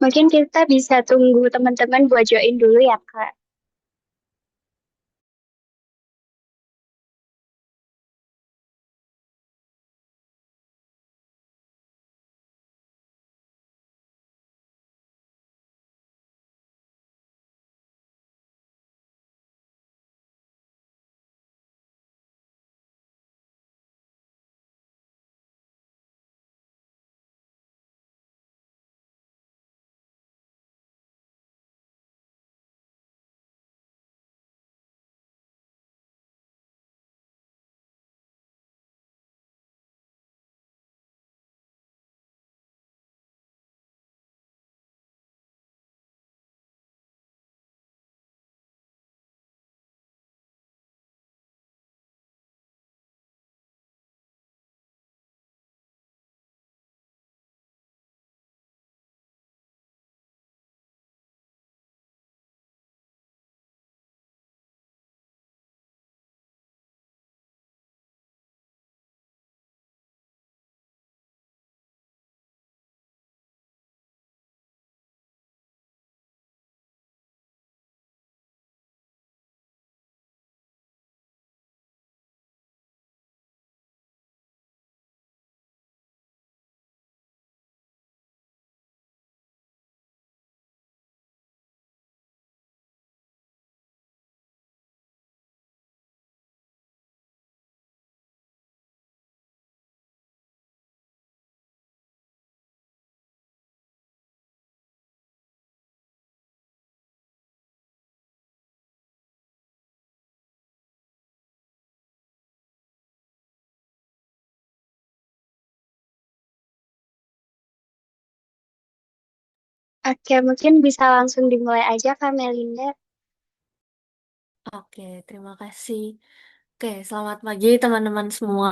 Mungkin kita bisa tunggu teman-teman buat join dulu ya, Kak. Oke, mungkin bisa langsung dimulai aja, Kak Melinda. Oke, terima kasih. Oke, selamat pagi teman-teman semua.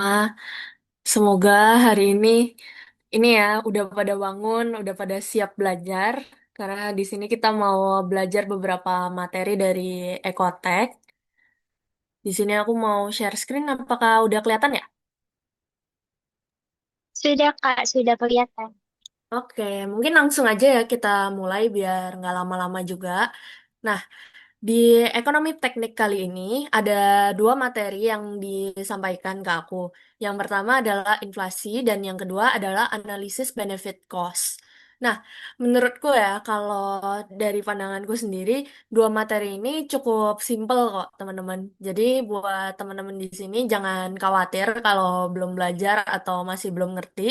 Semoga hari ini ya udah pada bangun, udah pada siap belajar. Karena di sini kita mau belajar beberapa materi dari Ekotek. Di sini aku mau share screen, apakah udah kelihatan ya? Sudah, Kak, sudah kelihatan. Oke, mungkin langsung aja ya kita mulai biar nggak lama-lama juga. Nah, di ekonomi teknik kali ini ada dua materi yang disampaikan ke aku. Yang pertama adalah inflasi dan yang kedua adalah analisis benefit cost. Nah, menurutku ya, kalau dari pandanganku sendiri, dua materi ini cukup simple kok, teman-teman. Jadi buat teman-teman di sini jangan khawatir kalau belum belajar atau masih belum ngerti,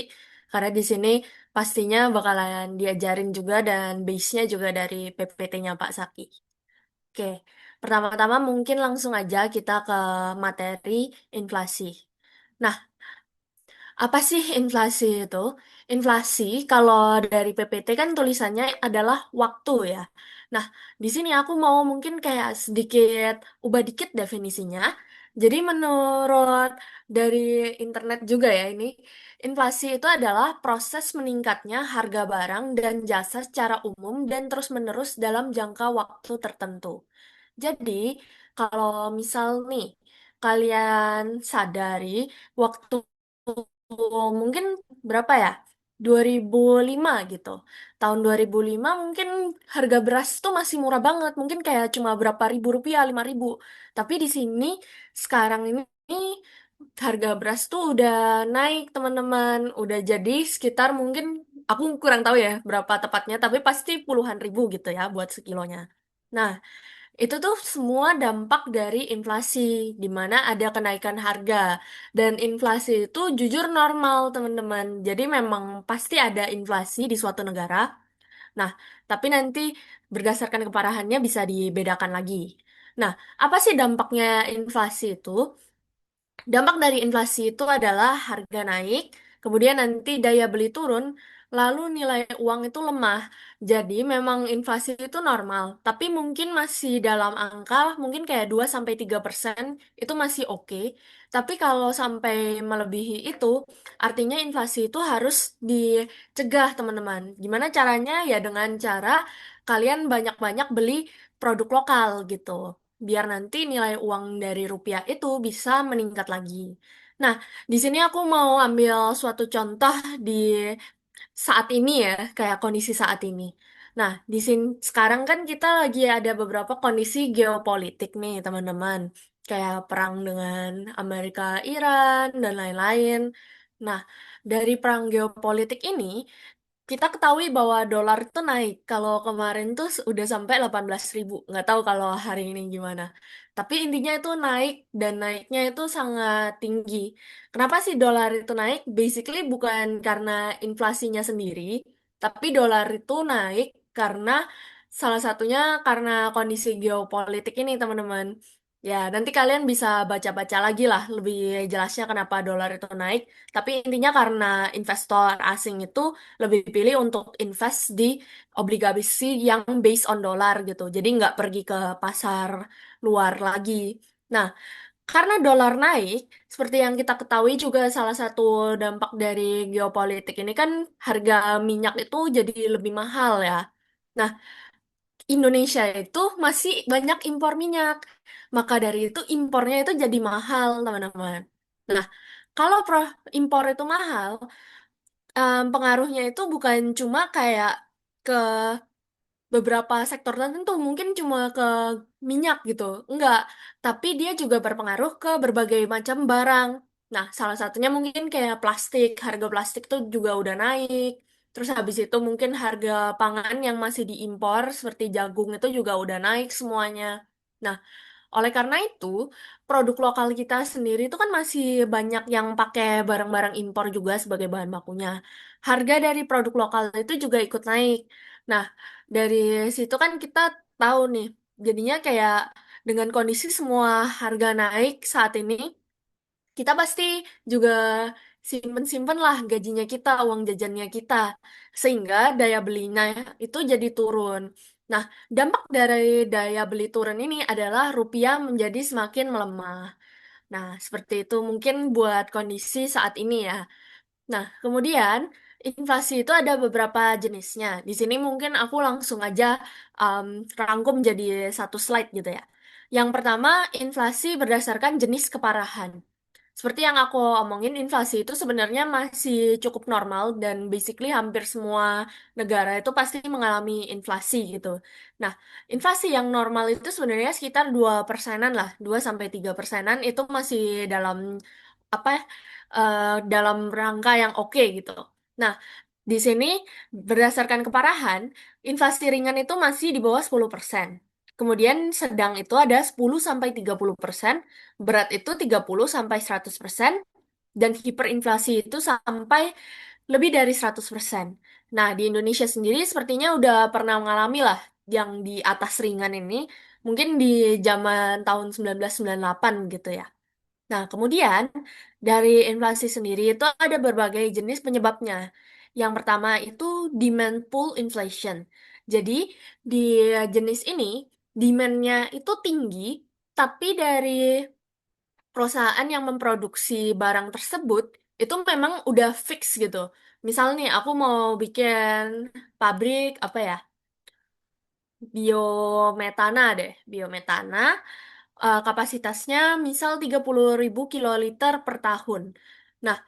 karena di sini pastinya bakalan diajarin juga dan base-nya juga dari PPT-nya Pak Saki. Oke, pertama-tama mungkin langsung aja kita ke materi inflasi. Nah, apa sih inflasi itu? Inflasi kalau dari PPT kan tulisannya adalah waktu ya. Nah, di sini aku mau mungkin kayak sedikit ubah dikit definisinya. Jadi menurut dari internet juga ya ini, inflasi itu adalah proses meningkatnya harga barang dan jasa secara umum dan terus-menerus dalam jangka waktu tertentu. Jadi, kalau misal nih, kalian sadari waktu mungkin berapa ya? 2005 gitu. Tahun 2005 mungkin harga beras tuh masih murah banget. Mungkin kayak cuma berapa ribu rupiah, 5.000. Tapi di sini sekarang ini harga beras tuh udah naik teman-teman. Udah jadi sekitar mungkin aku kurang tahu ya berapa tepatnya. Tapi pasti puluhan ribu gitu ya buat sekilonya. Nah, itu tuh semua dampak dari inflasi, di mana ada kenaikan harga. Dan inflasi itu jujur normal, teman-teman. Jadi memang pasti ada inflasi di suatu negara. Nah, tapi nanti berdasarkan keparahannya bisa dibedakan lagi. Nah, apa sih dampaknya inflasi itu? Dampak dari inflasi itu adalah harga naik, kemudian nanti daya beli turun, lalu nilai uang itu lemah. Jadi memang inflasi itu normal, tapi mungkin masih dalam angka mungkin kayak 2-3% itu masih oke. Tapi kalau sampai melebihi itu, artinya inflasi itu harus dicegah, teman-teman. Gimana caranya? Ya dengan cara kalian banyak-banyak beli produk lokal gitu biar nanti nilai uang dari rupiah itu bisa meningkat lagi. Nah, di sini aku mau ambil suatu contoh di saat ini ya, kayak kondisi saat ini. Nah, di sini sekarang kan kita lagi ada beberapa kondisi geopolitik nih, teman-teman. Kayak perang dengan Amerika, Iran, dan lain-lain. Nah, dari perang geopolitik ini, kita ketahui bahwa dolar itu naik. Kalau kemarin tuh udah sampai 18.000. Nggak tahu kalau hari ini gimana. Tapi intinya itu naik dan naiknya itu sangat tinggi. Kenapa sih dolar itu naik? Basically bukan karena inflasinya sendiri, tapi dolar itu naik karena salah satunya karena kondisi geopolitik ini, teman-teman. Ya, nanti kalian bisa baca-baca lagi lah lebih jelasnya kenapa dolar itu naik. Tapi intinya karena investor asing itu lebih pilih untuk invest di obligasi yang based on dolar gitu. Jadi nggak pergi ke pasar luar lagi. Nah, karena dolar naik, seperti yang kita ketahui juga salah satu dampak dari geopolitik ini kan harga minyak itu jadi lebih mahal ya. Nah, Indonesia itu masih banyak impor minyak. Maka dari itu impornya itu jadi mahal, teman-teman. Nah, kalau impor itu mahal, pengaruhnya itu bukan cuma kayak ke beberapa sektor tertentu, mungkin cuma ke minyak gitu. Enggak, tapi dia juga berpengaruh ke berbagai macam barang. Nah, salah satunya mungkin kayak plastik, harga plastik tuh juga udah naik. Terus habis itu mungkin harga pangan yang masih diimpor seperti jagung itu juga udah naik semuanya. Nah, oleh karena itu, produk lokal kita sendiri itu kan masih banyak yang pakai barang-barang impor juga sebagai bahan bakunya. Harga dari produk lokal itu juga ikut naik. Nah, dari situ kan kita tahu nih, jadinya kayak dengan kondisi semua harga naik saat ini, kita pasti juga simpen-simpen lah gajinya kita, uang jajannya kita, sehingga daya belinya itu jadi turun. Nah, dampak dari daya beli turun ini adalah rupiah menjadi semakin melemah. Nah, seperti itu mungkin buat kondisi saat ini ya. Nah, kemudian inflasi itu ada beberapa jenisnya. Di sini mungkin aku langsung aja um, rangkum jadi satu slide gitu ya. Yang pertama, inflasi berdasarkan jenis keparahan. Seperti yang aku omongin, inflasi itu sebenarnya masih cukup normal dan basically hampir semua negara itu pasti mengalami inflasi gitu. Nah, inflasi yang normal itu sebenarnya sekitar 2%-an lah, 2 sampai 3%-an itu masih dalam apa dalam rangka yang oke gitu. Nah, di sini berdasarkan keparahan, inflasi ringan itu masih di bawah 10%. Kemudian sedang itu ada 10 sampai 30%, berat itu 30 sampai 100%, dan hiperinflasi itu sampai lebih dari 100%. Nah, di Indonesia sendiri sepertinya udah pernah mengalami lah yang di atas ringan ini, mungkin di zaman tahun 1998 gitu ya. Nah, kemudian dari inflasi sendiri itu ada berbagai jenis penyebabnya. Yang pertama itu demand pull inflation. Jadi, di jenis ini, demand-nya itu tinggi, tapi dari perusahaan yang memproduksi barang tersebut itu memang udah fix gitu. Misal nih, aku mau bikin pabrik apa ya? Biometana deh, biometana kapasitasnya misal 30.000 kiloliter per tahun. Nah,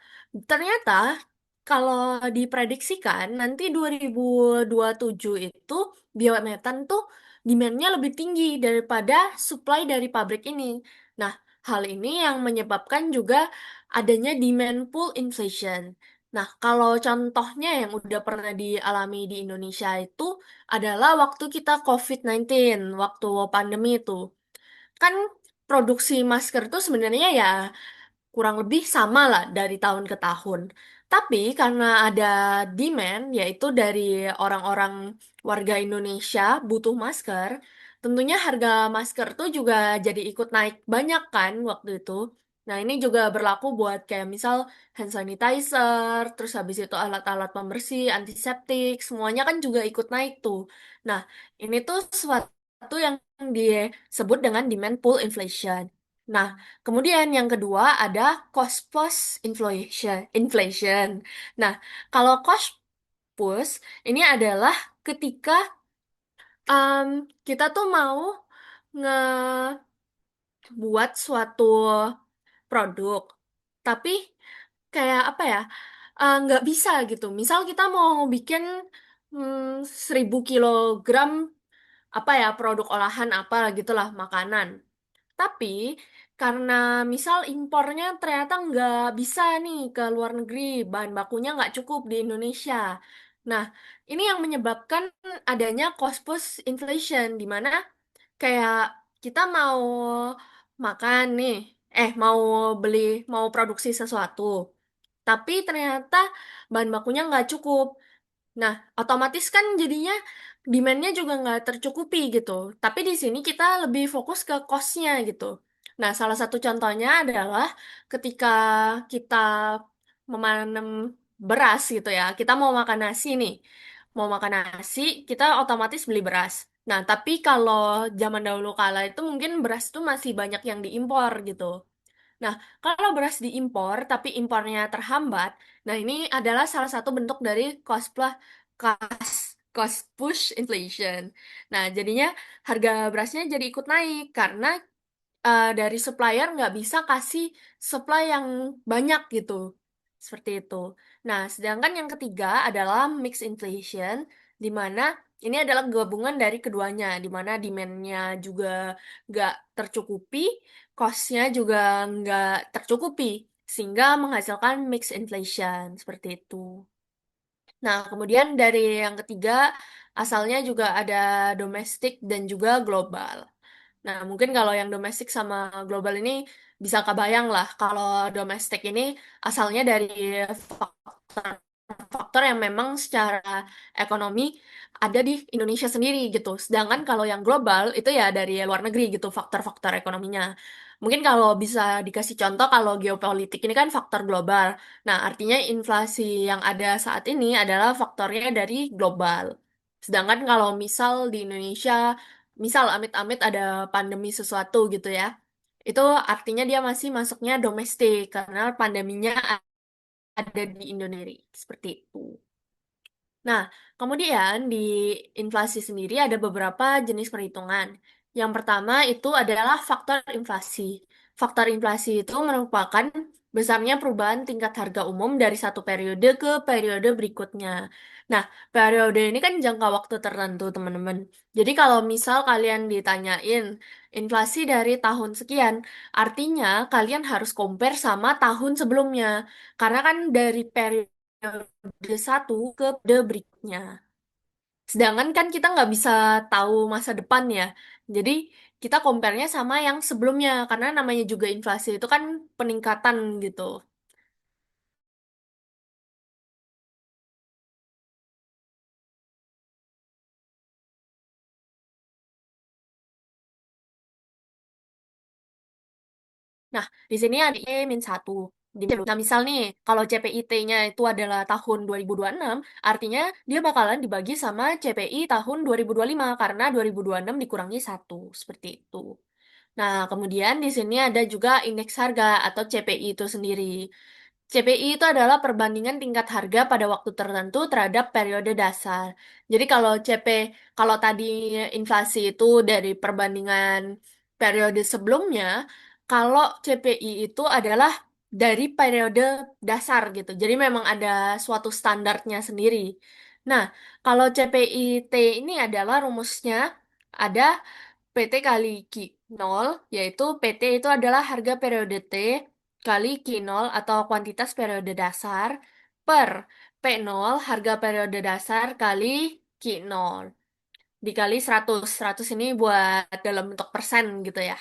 ternyata kalau diprediksikan nanti 2027 itu biometan tuh demand-nya lebih tinggi daripada supply dari pabrik ini. Nah, hal ini yang menyebabkan juga adanya demand pull inflation. Nah, kalau contohnya yang udah pernah dialami di Indonesia itu adalah waktu kita COVID-19, waktu pandemi itu. Kan produksi masker itu sebenarnya ya kurang lebih sama lah dari tahun ke tahun. Tapi karena ada demand, yaitu dari orang-orang warga Indonesia butuh masker, tentunya harga masker tuh juga jadi ikut naik banyak kan waktu itu. Nah, ini juga berlaku buat kayak misal hand sanitizer, terus habis itu alat-alat pembersih, antiseptik, semuanya kan juga ikut naik tuh. Nah, ini tuh suatu yang disebut dengan demand pull inflation. Nah, kemudian yang kedua ada cost plus inflation. Inflation. Nah, kalau cost push ini adalah ketika um, kita tuh mau ngebuat suatu produk, tapi kayak apa ya, nggak bisa gitu. Misal kita mau bikin 1.000 kilogram apa ya produk olahan apa gitulah makanan. Tapi karena misal impornya ternyata nggak bisa nih ke luar negeri, bahan bakunya nggak cukup di Indonesia. Nah, ini yang menyebabkan adanya cost push inflation, di mana kayak kita mau makan nih, mau beli, mau produksi sesuatu, tapi ternyata bahan bakunya nggak cukup. Nah, otomatis kan jadinya demand-nya juga nggak tercukupi gitu. Tapi di sini kita lebih fokus ke cost-nya gitu. Nah, salah satu contohnya adalah ketika kita memanem beras gitu ya. Kita mau makan nasi nih. Mau makan nasi, kita otomatis beli beras. Nah, tapi kalau zaman dahulu kala itu mungkin beras itu masih banyak yang diimpor gitu. Nah, kalau beras diimpor tapi impornya terhambat, nah ini adalah salah satu bentuk dari cost push inflation. Nah, jadinya harga berasnya jadi ikut naik karena dari supplier nggak bisa kasih supply yang banyak gitu. Seperti itu. Nah, sedangkan yang ketiga adalah mix inflation, di mana ini adalah gabungan dari keduanya, di mana demand-nya juga nggak tercukupi, cost-nya juga nggak tercukupi, sehingga menghasilkan mix inflation, seperti itu. Nah, kemudian dari yang ketiga, asalnya juga ada domestik dan juga global. Nah, mungkin kalau yang domestik sama global ini bisa kebayang lah. Kalau domestik ini asalnya dari faktor yang memang secara ekonomi ada di Indonesia sendiri gitu. Sedangkan kalau yang global itu ya dari luar negeri gitu faktor-faktor ekonominya. Mungkin kalau bisa dikasih contoh kalau geopolitik ini kan faktor global. Nah, artinya inflasi yang ada saat ini adalah faktornya dari global. Sedangkan kalau misal di Indonesia, misal amit-amit ada pandemi sesuatu gitu ya, itu artinya dia masih masuknya domestik karena pandeminya ada di Indonesia. Seperti itu. Nah, kemudian di inflasi sendiri ada beberapa jenis perhitungan. Yang pertama itu adalah faktor inflasi. Faktor inflasi itu merupakan besarnya perubahan tingkat harga umum dari satu periode ke periode berikutnya. Nah, periode ini kan jangka waktu tertentu, teman-teman. Jadi kalau misal kalian ditanyain inflasi dari tahun sekian, artinya kalian harus compare sama tahun sebelumnya. Karena kan dari periode satu ke periode berikutnya. Sedangkan kan kita nggak bisa tahu masa depan ya. Jadi kita compare-nya sama yang sebelumnya. Karena namanya juga inflasi itu kan peningkatan gitu. Nah, di sini ada E-1. Nah, misal nih, kalau CPIT-nya itu adalah tahun 2026, artinya dia bakalan dibagi sama CPI tahun 2025, karena 2026 dikurangi satu seperti itu. Nah, kemudian di sini ada juga indeks harga atau CPI itu sendiri. CPI itu adalah perbandingan tingkat harga pada waktu tertentu terhadap periode dasar. Jadi kalau tadi inflasi itu dari perbandingan periode sebelumnya, kalau CPI itu adalah dari periode dasar gitu. Jadi memang ada suatu standarnya sendiri. Nah, kalau CPI-T ini adalah rumusnya ada PT kali Q0, yaitu PT itu adalah harga periode T kali Q0 atau kuantitas periode dasar per P0 harga periode dasar kali Q0 dikali 100. 100 ini buat dalam bentuk persen gitu ya.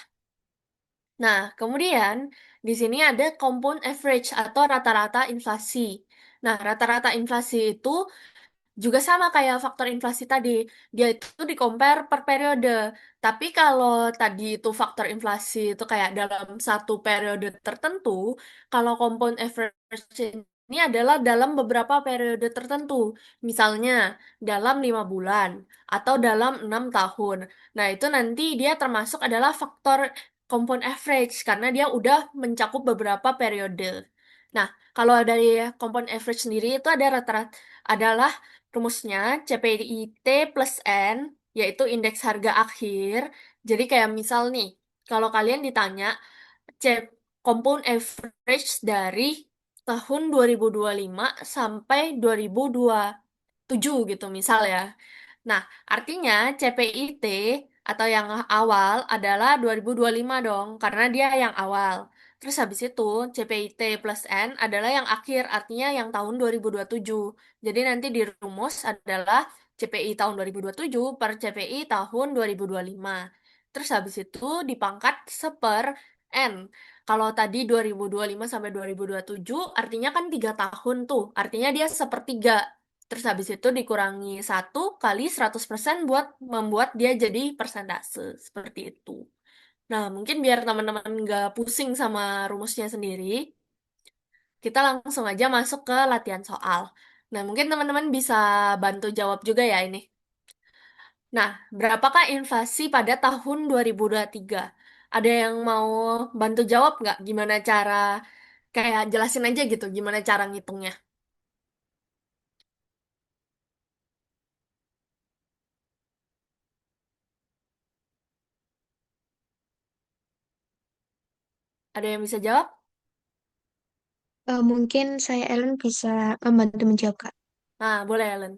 Nah, kemudian di sini ada compound average atau rata-rata inflasi. Nah, rata-rata inflasi itu juga sama kayak faktor inflasi tadi, dia itu di compare per periode. Tapi kalau tadi itu faktor inflasi itu kayak dalam satu periode tertentu, kalau compound average ini adalah dalam beberapa periode tertentu. Misalnya dalam 5 bulan atau dalam 6 tahun. Nah, itu nanti dia termasuk adalah faktor compound average karena dia udah mencakup beberapa periode. Nah, kalau dari compound average sendiri itu ada rata-rata adalah rumusnya CPIT plus N, yaitu indeks harga akhir. Jadi kayak misal nih, kalau kalian ditanya compound average dari tahun 2025 sampai 2025. 2007 gitu misal ya. Nah, artinya CPIT atau yang awal adalah 2025 dong, karena dia yang awal. Terus habis itu CPIT plus N adalah yang akhir, artinya yang tahun 2027. Jadi nanti di rumus adalah CPI tahun 2027 per CPI tahun 2025. Terus habis itu dipangkat seper N. Kalau tadi 2025 sampai 2027, artinya kan 3 tahun tuh. Artinya dia sepertiga. Terus habis itu dikurangi 1 kali 100% buat membuat dia jadi persentase. Seperti itu. Nah, mungkin biar teman-teman nggak pusing sama rumusnya sendiri, kita langsung aja masuk ke latihan soal. Nah, mungkin teman-teman bisa bantu jawab juga ya ini. Nah, berapakah inflasi pada tahun 2023? Ada yang mau bantu jawab nggak? Gimana cara, kayak jelasin aja gitu, gimana cara ngitungnya? Ada yang bisa jawab? Mungkin saya Ellen bisa membantu menjawab, Kak. Nah, boleh, Ellen.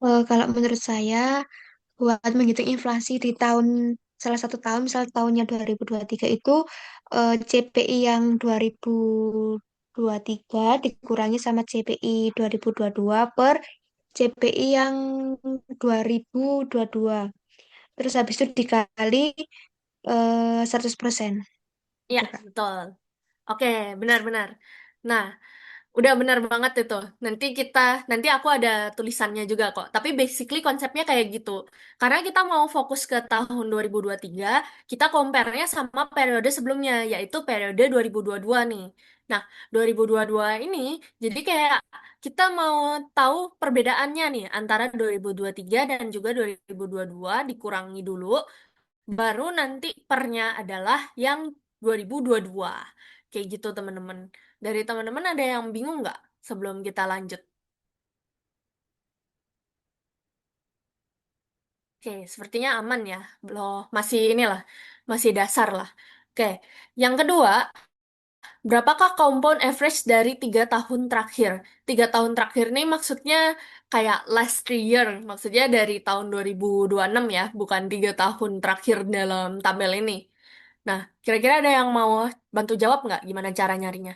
Kalau menurut saya, buat menghitung inflasi di tahun salah satu tahun, misal tahunnya 2023 itu CPI yang 2023 dikurangi sama CPI 2022 per CPI yang 2022. Terus habis itu dikali 100%. Iya, Itu, Kak. betul. Oke, benar-benar. Nah, udah benar banget itu. Nanti aku ada tulisannya juga kok. Tapi basically konsepnya kayak gitu. Karena kita mau fokus ke tahun 2023, kita compare-nya sama periode sebelumnya, yaitu periode 2022 nih. Nah, 2022 ini, jadi kayak kita mau tahu perbedaannya nih antara 2023 dan juga 2022 dikurangi dulu. Baru nanti pernya adalah yang 2022. Kayak gitu teman-teman. Dari teman-teman ada yang bingung nggak sebelum kita lanjut? Oke, sepertinya aman ya. Belum, masih inilah, masih dasar lah. Oke, yang kedua, berapakah compound average dari 3 tahun terakhir? 3 tahun terakhir ini maksudnya kayak last 3 year, maksudnya dari tahun 2026 ya, bukan 3 tahun terakhir dalam tabel ini. Nah, kira-kira ada yang mau bantu jawab nggak gimana cara nyarinya?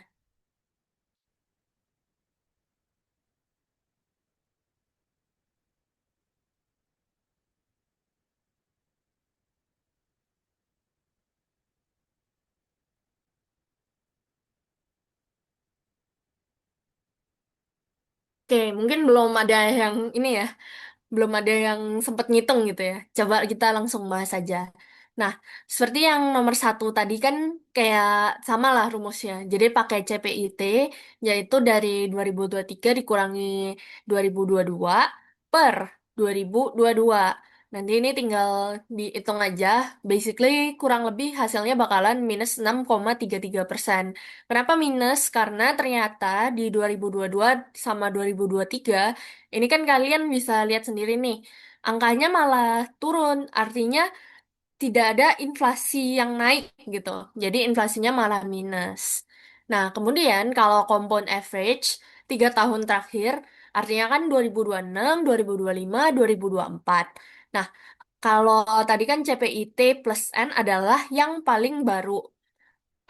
Oke, mungkin belum ada yang ini ya, belum ada yang sempat ngitung gitu ya. Coba kita langsung bahas aja. Nah, seperti yang nomor satu tadi kan kayak sama lah rumusnya. Jadi pakai CPIT, yaitu dari 2023 dikurangi 2022 per 2022. Nanti ini tinggal dihitung aja. Basically kurang lebih hasilnya bakalan minus 6,33%. Kenapa minus? Karena ternyata di 2022 sama 2023 ini kan kalian bisa lihat sendiri nih, angkanya malah turun, artinya tidak ada inflasi yang naik gitu. Jadi inflasinya malah minus. Nah, kemudian kalau compound average 3 tahun terakhir, artinya kan 2026, 2025, 2024. Nah, kalau tadi kan CPIT plus N adalah yang paling baru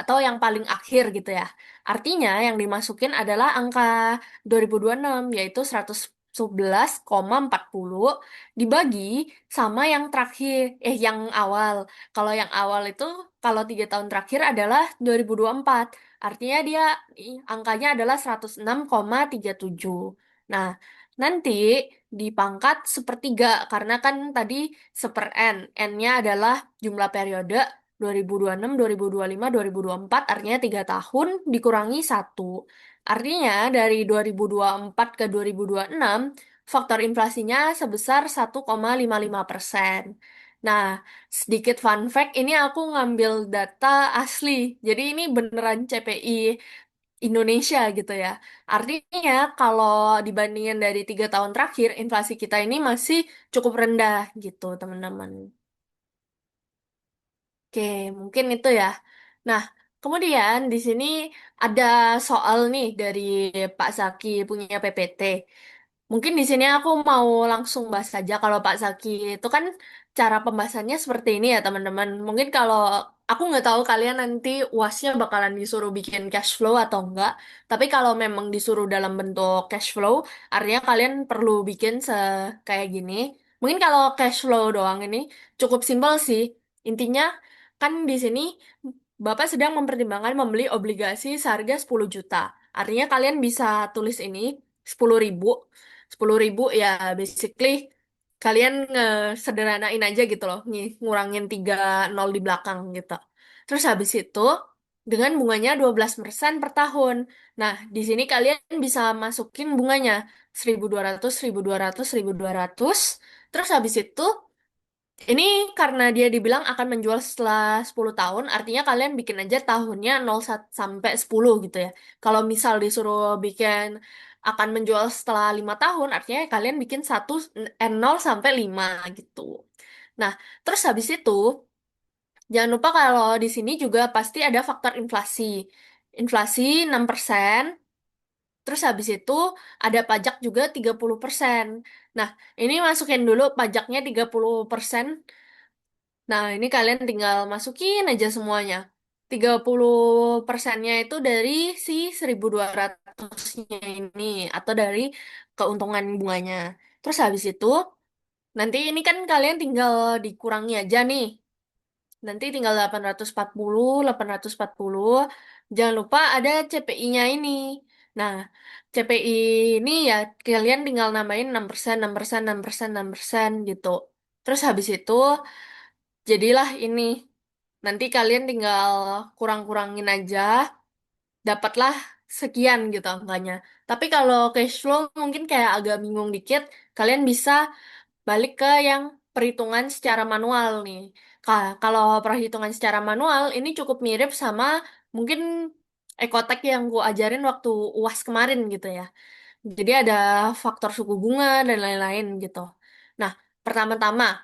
atau yang paling akhir gitu ya. Artinya yang dimasukin adalah angka 2026 yaitu 111,40 dibagi sama yang terakhir yang awal. Kalau yang awal itu kalau 3 tahun terakhir adalah 2024. Artinya dia angkanya adalah 106,37. Nah, nanti dipangkat sepertiga karena kan tadi seper N. N-nya adalah jumlah periode 2026, 2025, 2024 artinya 3 tahun dikurangi 1. Artinya dari 2024 ke 2026 faktor inflasinya sebesar 1,55%. Nah, sedikit fun fact, ini aku ngambil data asli. Jadi ini beneran CPI Indonesia gitu ya. Artinya kalau dibandingin dari 3 tahun terakhir, inflasi kita ini masih cukup rendah gitu, teman-teman. Oke, mungkin itu ya. Nah, kemudian di sini ada soal nih dari Pak Zaki punya PPT. Mungkin di sini aku mau langsung bahas saja kalau Pak Zaki itu kan cara pembahasannya seperti ini ya teman-teman. Mungkin kalau aku nggak tahu kalian nanti UASnya bakalan disuruh bikin cash flow atau enggak. Tapi kalau memang disuruh dalam bentuk cash flow, artinya kalian perlu bikin kayak gini. Mungkin kalau cash flow doang ini cukup simpel sih. Intinya kan di sini Bapak sedang mempertimbangkan membeli obligasi seharga 10 juta. Artinya kalian bisa tulis ini 10.000. 10.000 ya basically kalian sederhanain aja gitu loh, ngurangin 3 nol di belakang gitu. Terus habis itu dengan bunganya 12% per tahun. Nah, di sini kalian bisa masukin bunganya 1.200, 1.200, 1.200. Terus habis itu ini karena dia dibilang akan menjual setelah 10 tahun, artinya kalian bikin aja tahunnya 0 sampai 10 gitu ya. Kalau misal disuruh bikin akan menjual setelah 5 tahun, artinya kalian bikin 0 sampai 5 gitu. Nah, terus habis itu, jangan lupa kalau di sini juga pasti ada faktor inflasi. Inflasi 6%, terus habis itu ada pajak juga 30%. Nah, ini masukin dulu pajaknya 30%. Nah, ini kalian tinggal masukin aja semuanya. 30%-nya itu dari si 1.200-nya ini, atau dari keuntungan bunganya. Terus habis itu, nanti ini kan kalian tinggal dikurangi aja nih. Nanti tinggal 840, 840. Jangan lupa ada CPI-nya ini. Nah, CPI ini ya kalian tinggal nambahin 6%, 6%, 6%, 6% gitu. Terus habis itu, jadilah ini. Nanti kalian tinggal kurang-kurangin aja, dapatlah sekian gitu angkanya. Tapi kalau cash flow mungkin kayak agak bingung dikit, kalian bisa balik ke yang perhitungan secara manual nih. Kalau perhitungan secara manual ini cukup mirip sama mungkin ekotek yang gue ajarin waktu UAS kemarin gitu ya. Jadi ada faktor suku bunga dan lain-lain gitu. Nah, pertama-tama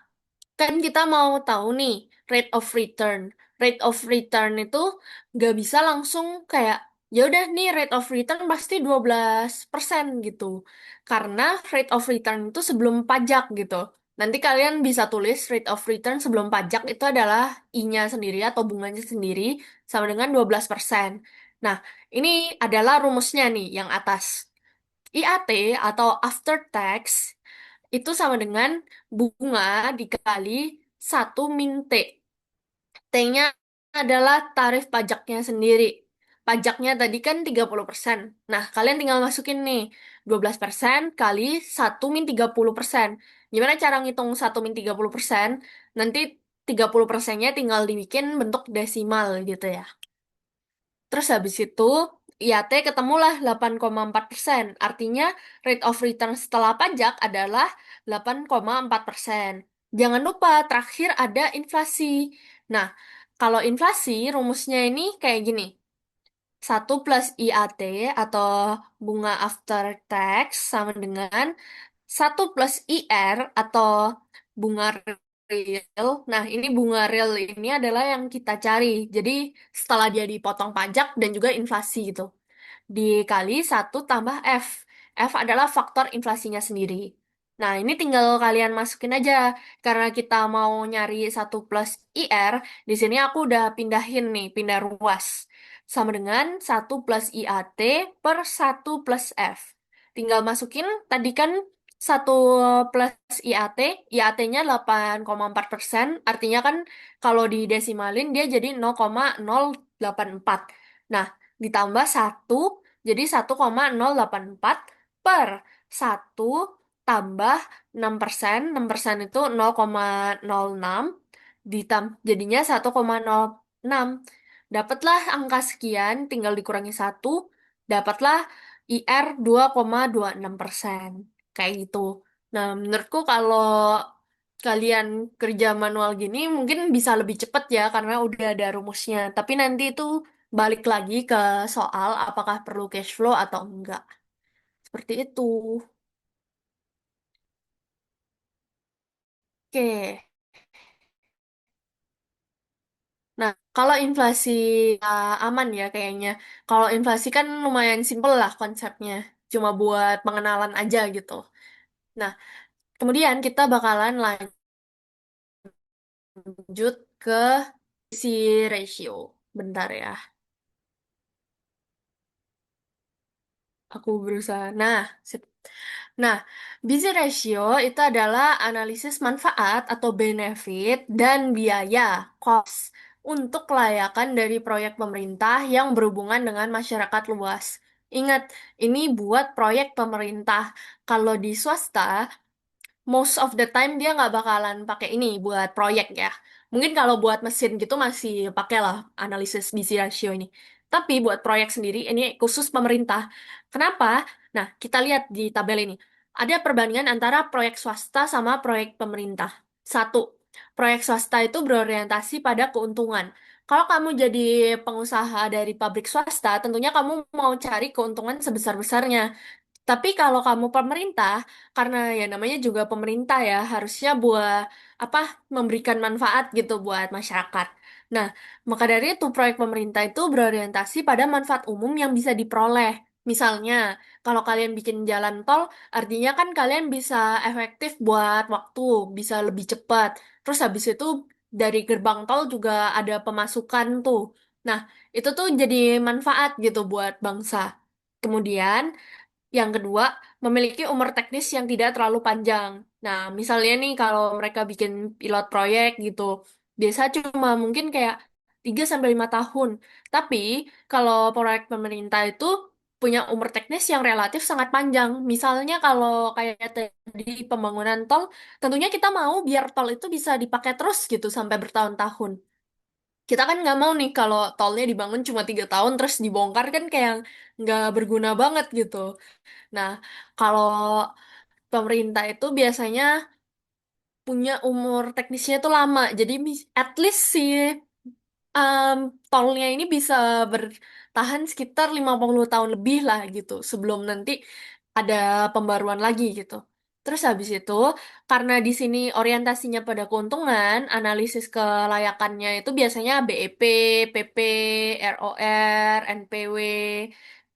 kan kita mau tahu nih rate of return. Rate of return itu nggak bisa langsung kayak ya udah nih rate of return pasti 12% gitu. Karena rate of return itu sebelum pajak gitu. Nanti kalian bisa tulis rate of return sebelum pajak itu adalah I-nya sendiri atau bunganya sendiri sama dengan 12%. Nah, ini adalah rumusnya nih yang atas. IAT atau after tax itu sama dengan bunga dikali 1 min T. T-nya adalah tarif pajaknya sendiri. Pajaknya tadi kan 30%. Nah, kalian tinggal masukin nih 12% kali 1 min 30%. Gimana cara ngitung 1 min 30%? Nanti 30%-nya tinggal dibikin bentuk desimal gitu ya. Terus habis itu IAT ketemulah 8,4%. Artinya rate of return setelah pajak adalah 8,4%. Jangan lupa terakhir ada inflasi. Nah, kalau inflasi rumusnya ini kayak gini. 1 plus IAT atau bunga after tax sama dengan 1 plus IR atau bunga real. Nah, ini bunga real ini adalah yang kita cari. Jadi, setelah dia dipotong pajak dan juga inflasi gitu. Dikali 1 tambah F. F adalah faktor inflasinya sendiri. Nah, ini tinggal kalian masukin aja. Karena kita mau nyari 1 plus IR, di sini aku udah pindahin nih, pindah ruas. Sama dengan 1 plus IAT per 1 plus F. Tinggal masukin, tadi kan 1 plus IAT, IAT-nya 8,4%, artinya kan kalau didesimalin dia jadi 0,084. Nah, ditambah 1, jadi 1,084 per 1 tambah 6%, 6% itu 0,06, jadinya 1,06. Dapatlah angka sekian, tinggal dikurangi 1, dapatlah IR 2,26%. Kayak gitu. Nah, menurutku kalau kalian kerja manual gini mungkin bisa lebih cepat ya karena udah ada rumusnya. Tapi nanti itu balik lagi ke soal apakah perlu cash flow atau enggak. Seperti itu. Oke. Nah, kalau inflasi aman ya kayaknya. Kalau inflasi kan lumayan simpel lah konsepnya. Cuma buat pengenalan aja gitu. Nah, kemudian kita bakalan lanjut ke si ratio. Bentar ya, aku berusaha. Nah, sip. Nah, busy ratio itu adalah analisis manfaat atau benefit dan biaya cost untuk kelayakan dari proyek pemerintah yang berhubungan dengan masyarakat luas. Ingat, ini buat proyek pemerintah. Kalau di swasta, most of the time dia nggak bakalan pakai ini buat proyek ya. Mungkin kalau buat mesin gitu masih pakai lah analisis busy ratio ini. Tapi buat proyek sendiri ini khusus pemerintah. Kenapa? Nah, kita lihat di tabel ini. Ada perbandingan antara proyek swasta sama proyek pemerintah. Satu, proyek swasta itu berorientasi pada keuntungan. Kalau kamu jadi pengusaha dari pabrik swasta, tentunya kamu mau cari keuntungan sebesar-besarnya. Tapi kalau kamu pemerintah, karena ya namanya juga pemerintah ya, harusnya buat apa memberikan manfaat gitu buat masyarakat. Nah, maka dari itu proyek pemerintah itu berorientasi pada manfaat umum yang bisa diperoleh. Misalnya, kalau kalian bikin jalan tol, artinya kan kalian bisa efektif buat waktu, bisa lebih cepat. Terus habis itu dari gerbang tol juga ada pemasukan tuh. Nah, itu tuh jadi manfaat gitu buat bangsa. Kemudian, yang kedua, memiliki umur teknis yang tidak terlalu panjang. Nah, misalnya nih kalau mereka bikin pilot proyek gitu, biasa cuma mungkin kayak 3 sampai 5 tahun. Tapi kalau proyek pemerintah itu punya umur teknis yang relatif sangat panjang. Misalnya kalau kayak tadi pembangunan tol, tentunya kita mau biar tol itu bisa dipakai terus gitu sampai bertahun-tahun. Kita kan nggak mau nih kalau tolnya dibangun cuma 3 tahun terus dibongkar kan kayak nggak berguna banget gitu. Nah, kalau pemerintah itu biasanya punya umur teknisnya itu lama. Jadi at least si um, tolnya ini bisa bertahan sekitar 50 tahun lebih lah gitu sebelum nanti ada pembaruan lagi gitu. Terus habis itu, karena di sini orientasinya pada keuntungan, analisis kelayakannya itu biasanya BEP, PP, ROR, NPW.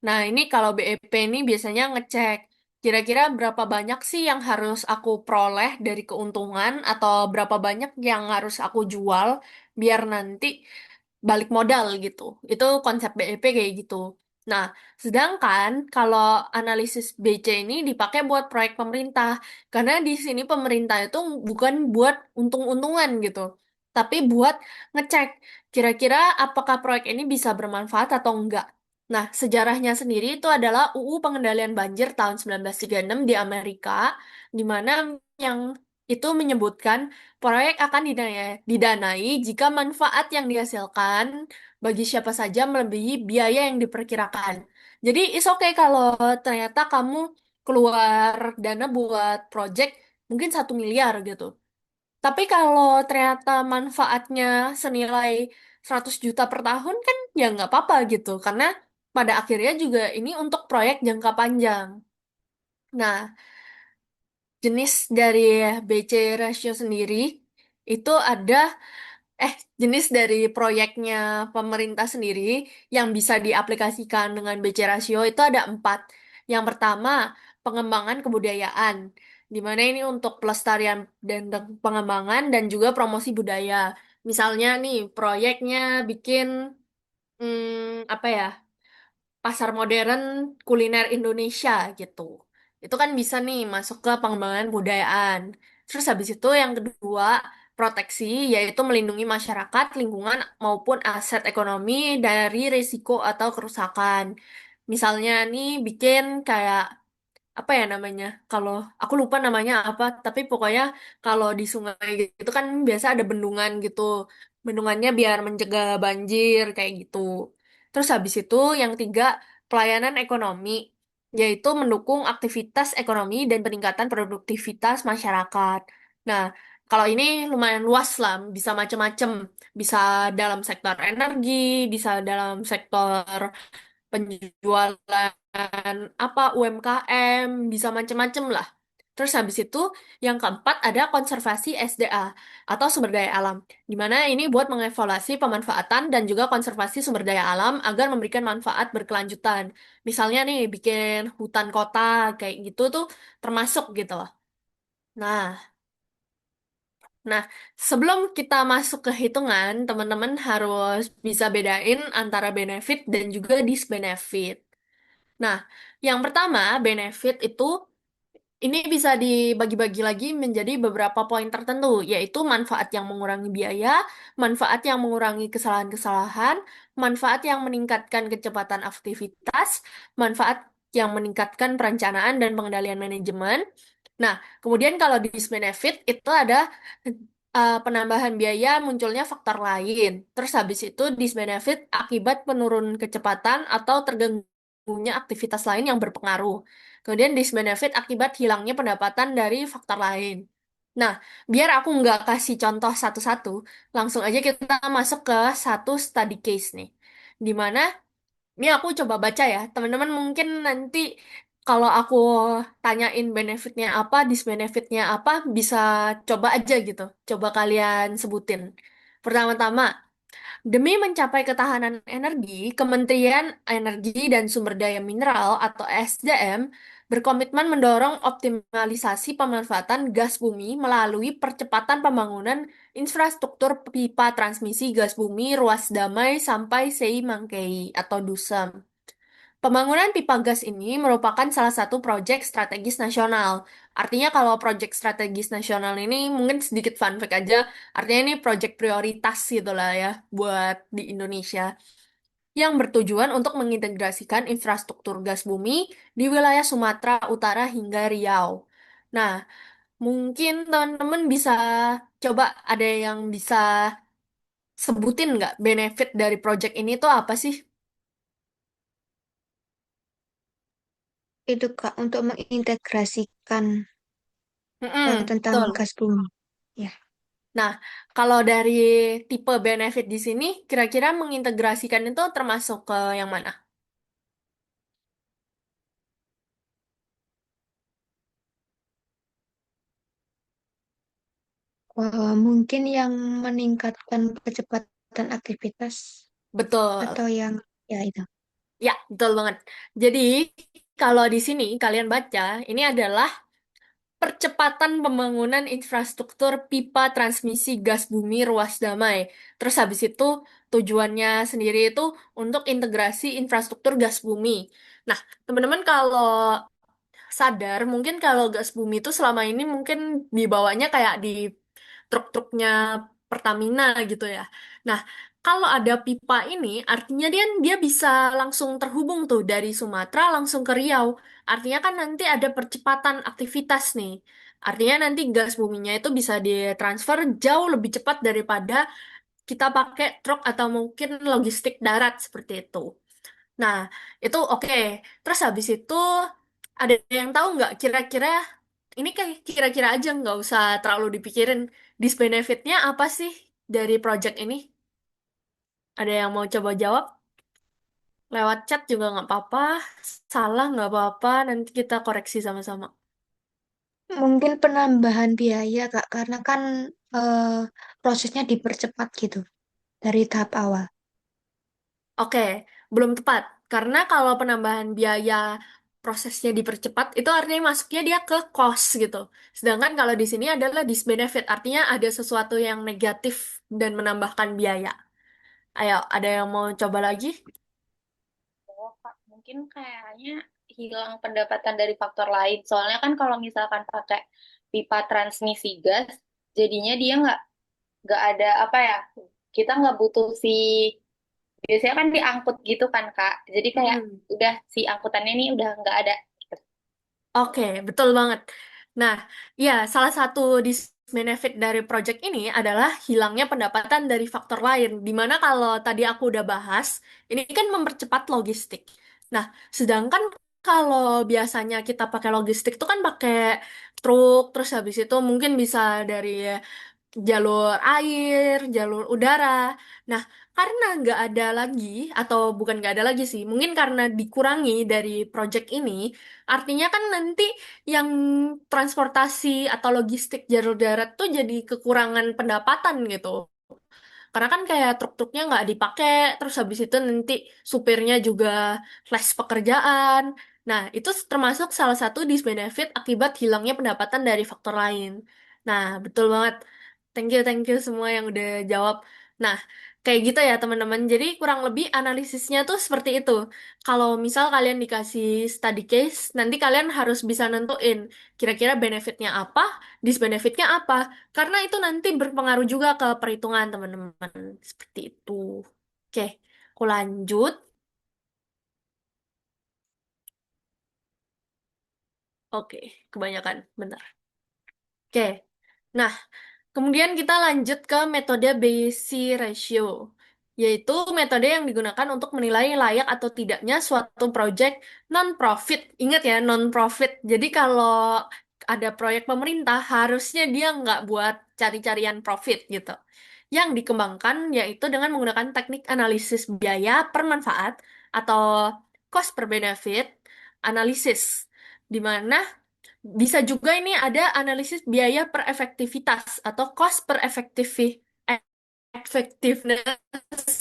Nah, ini kalau BEP ini biasanya ngecek kira-kira berapa banyak sih yang harus aku peroleh dari keuntungan atau berapa banyak yang harus aku jual biar nanti balik modal gitu. Itu konsep BEP kayak gitu. Nah, sedangkan kalau analisis BC ini dipakai buat proyek pemerintah, karena di sini pemerintah itu bukan buat untung-untungan gitu, tapi buat ngecek kira-kira apakah proyek ini bisa bermanfaat atau enggak. Nah, sejarahnya sendiri itu adalah UU Pengendalian Banjir tahun 1936 di Amerika, di mana yang itu menyebutkan proyek akan didanai jika manfaat yang dihasilkan bagi siapa saja melebihi biaya yang diperkirakan. Jadi, it's okay kalau ternyata kamu keluar dana buat project mungkin 1 miliar gitu. Tapi kalau ternyata manfaatnya senilai 100 juta per tahun kan ya nggak apa-apa gitu. Karena pada akhirnya juga ini untuk proyek jangka panjang. Nah, jenis dari BC ratio sendiri itu ada eh jenis dari proyeknya pemerintah sendiri yang bisa diaplikasikan dengan BC ratio itu ada 4. Yang pertama, pengembangan kebudayaan, di mana ini untuk pelestarian dan pengembangan dan juga promosi budaya. Misalnya nih, proyeknya bikin apa ya? Pasar modern kuliner Indonesia gitu. Itu kan bisa nih masuk ke pengembangan budayaan. Terus habis itu yang kedua, proteksi, yaitu melindungi masyarakat, lingkungan, maupun aset ekonomi dari risiko atau kerusakan. Misalnya nih bikin kayak apa ya namanya? Kalau aku lupa namanya apa, tapi pokoknya kalau di sungai gitu kan biasa ada bendungan gitu. Bendungannya biar mencegah banjir kayak gitu. Terus habis itu yang tiga, pelayanan ekonomi, yaitu mendukung aktivitas ekonomi dan peningkatan produktivitas masyarakat. Nah, kalau ini lumayan luas lah, bisa macam-macam. Bisa dalam sektor energi, bisa dalam sektor penjualan apa UMKM, bisa macam-macam lah. Terus habis itu yang keempat ada konservasi SDA atau sumber daya alam, di mana ini buat mengevaluasi pemanfaatan dan juga konservasi sumber daya alam agar memberikan manfaat berkelanjutan. Misalnya nih bikin hutan kota kayak gitu tuh termasuk gitu loh. Nah, nah, sebelum kita masuk ke hitungan, teman-teman harus bisa bedain antara benefit dan juga disbenefit. Nah, yang pertama, benefit itu ini bisa dibagi-bagi lagi menjadi beberapa poin tertentu, yaitu manfaat yang mengurangi biaya, manfaat yang mengurangi kesalahan-kesalahan, manfaat yang meningkatkan kecepatan aktivitas, manfaat yang meningkatkan perencanaan dan pengendalian manajemen. Nah, kemudian kalau disbenefit itu ada penambahan biaya munculnya faktor lain. Terus habis itu disbenefit akibat penurun kecepatan atau terganggunya aktivitas lain yang berpengaruh. Kemudian disbenefit akibat hilangnya pendapatan dari faktor lain. Nah, biar aku nggak kasih contoh satu-satu, langsung aja kita masuk ke satu study case nih. Di mana, ini aku coba baca ya, teman-teman mungkin nanti kalau aku tanyain benefitnya apa, disbenefitnya apa, bisa coba aja gitu. Coba kalian sebutin. Pertama-tama, demi mencapai ketahanan energi, Kementerian Energi dan Sumber Daya Mineral atau SDM berkomitmen mendorong optimalisasi pemanfaatan gas bumi melalui percepatan pembangunan infrastruktur pipa transmisi gas bumi ruas Damai sampai Sei Mangkei atau Dusem. Pembangunan pipa gas ini merupakan salah satu proyek strategis nasional. Artinya kalau proyek strategis nasional ini mungkin sedikit fun fact aja, artinya ini proyek prioritas gitu lah ya buat di Indonesia yang bertujuan untuk mengintegrasikan infrastruktur gas bumi di wilayah Sumatera Utara hingga Riau. Nah, mungkin teman-teman bisa coba ada yang bisa sebutin nggak benefit dari proyek ini tuh apa sih? Itu Kak untuk mengintegrasikan tentang Betul. gas bumi. Ya. Nah, kalau dari tipe benefit di sini, kira-kira mengintegrasikan itu termasuk ke yang mana? Mungkin yang meningkatkan kecepatan aktivitas Betul. atau yang ya itu. Ya, betul banget. Jadi, kalau di sini kalian baca, ini adalah percepatan pembangunan infrastruktur pipa transmisi gas bumi ruas damai. Terus habis itu tujuannya sendiri itu untuk integrasi infrastruktur gas bumi. Nah, teman-teman kalau sadar, mungkin kalau gas bumi itu selama ini mungkin dibawanya kayak di truk-truknya Pertamina gitu ya. Nah, kalau ada pipa ini, artinya dia bisa langsung terhubung tuh dari Sumatera langsung ke Riau. Artinya kan nanti ada percepatan aktivitas nih. Artinya nanti gas buminya itu bisa ditransfer jauh lebih cepat daripada kita pakai truk atau mungkin logistik darat seperti itu. Nah, itu oke. Terus habis itu ada yang tahu nggak kira-kira ini kayak kira-kira aja nggak usah terlalu dipikirin disbenefitnya apa sih dari project ini? Ada yang mau coba jawab? Lewat chat juga nggak apa-apa, salah nggak apa-apa, nanti kita koreksi sama-sama. Mungkin penambahan biaya Kak karena kan eh, prosesnya dipercepat gitu dari tahap awal. Oke, belum tepat. Karena kalau penambahan biaya prosesnya dipercepat, itu artinya masuknya dia ke cost gitu. Sedangkan kalau di sini adalah disbenefit, artinya ada sesuatu yang negatif dan menambahkan biaya. Ayo, ada yang mau coba lagi? Oh, Kak, mungkin kayaknya hilang pendapatan dari faktor lain. Soalnya kan kalau misalkan pakai pipa transmisi gas, jadinya dia nggak ada apa ya? Kita nggak butuh si biasanya kan diangkut gitu kan Kak. Jadi kayak Hmm. udah si angkutannya ini udah nggak ada. Oke, betul banget. Nah, ya, salah satu benefit dari project ini adalah hilangnya pendapatan dari faktor lain. Dimana kalau tadi aku udah bahas, ini kan mempercepat logistik. Nah, sedangkan kalau biasanya kita pakai logistik itu kan pakai truk, terus habis itu mungkin bisa dari jalur air, jalur udara. Nah, karena nggak ada lagi, atau bukan nggak ada lagi sih, mungkin karena dikurangi dari project ini, artinya kan nanti yang transportasi atau logistik jalur darat tuh jadi kekurangan pendapatan gitu. Karena kan kayak truk-truknya nggak dipakai, terus habis itu nanti supirnya juga less pekerjaan. Nah, itu termasuk salah satu disbenefit akibat hilangnya pendapatan dari faktor lain. Nah, betul banget. Thank you semua yang udah jawab. Nah, kayak gitu ya teman-teman. Jadi kurang lebih analisisnya tuh seperti itu. Kalau misal kalian dikasih study case, nanti kalian harus bisa nentuin kira-kira benefitnya apa, disbenefitnya apa. Karena itu nanti berpengaruh juga ke perhitungan teman-teman. Seperti itu. Oke, aku lanjut. Oke, kebanyakan. Bentar. Oke. Nah, kemudian kita lanjut ke metode Bayes ratio, yaitu metode yang digunakan untuk menilai layak atau tidaknya suatu proyek non-profit. Ingat ya, non-profit. Jadi kalau ada proyek pemerintah, harusnya dia nggak buat cari-carian profit gitu. Yang dikembangkan yaitu dengan menggunakan teknik analisis biaya per manfaat atau cost per benefit analisis, di mana bisa juga ini ada analisis biaya per efektivitas atau cost per effectiveness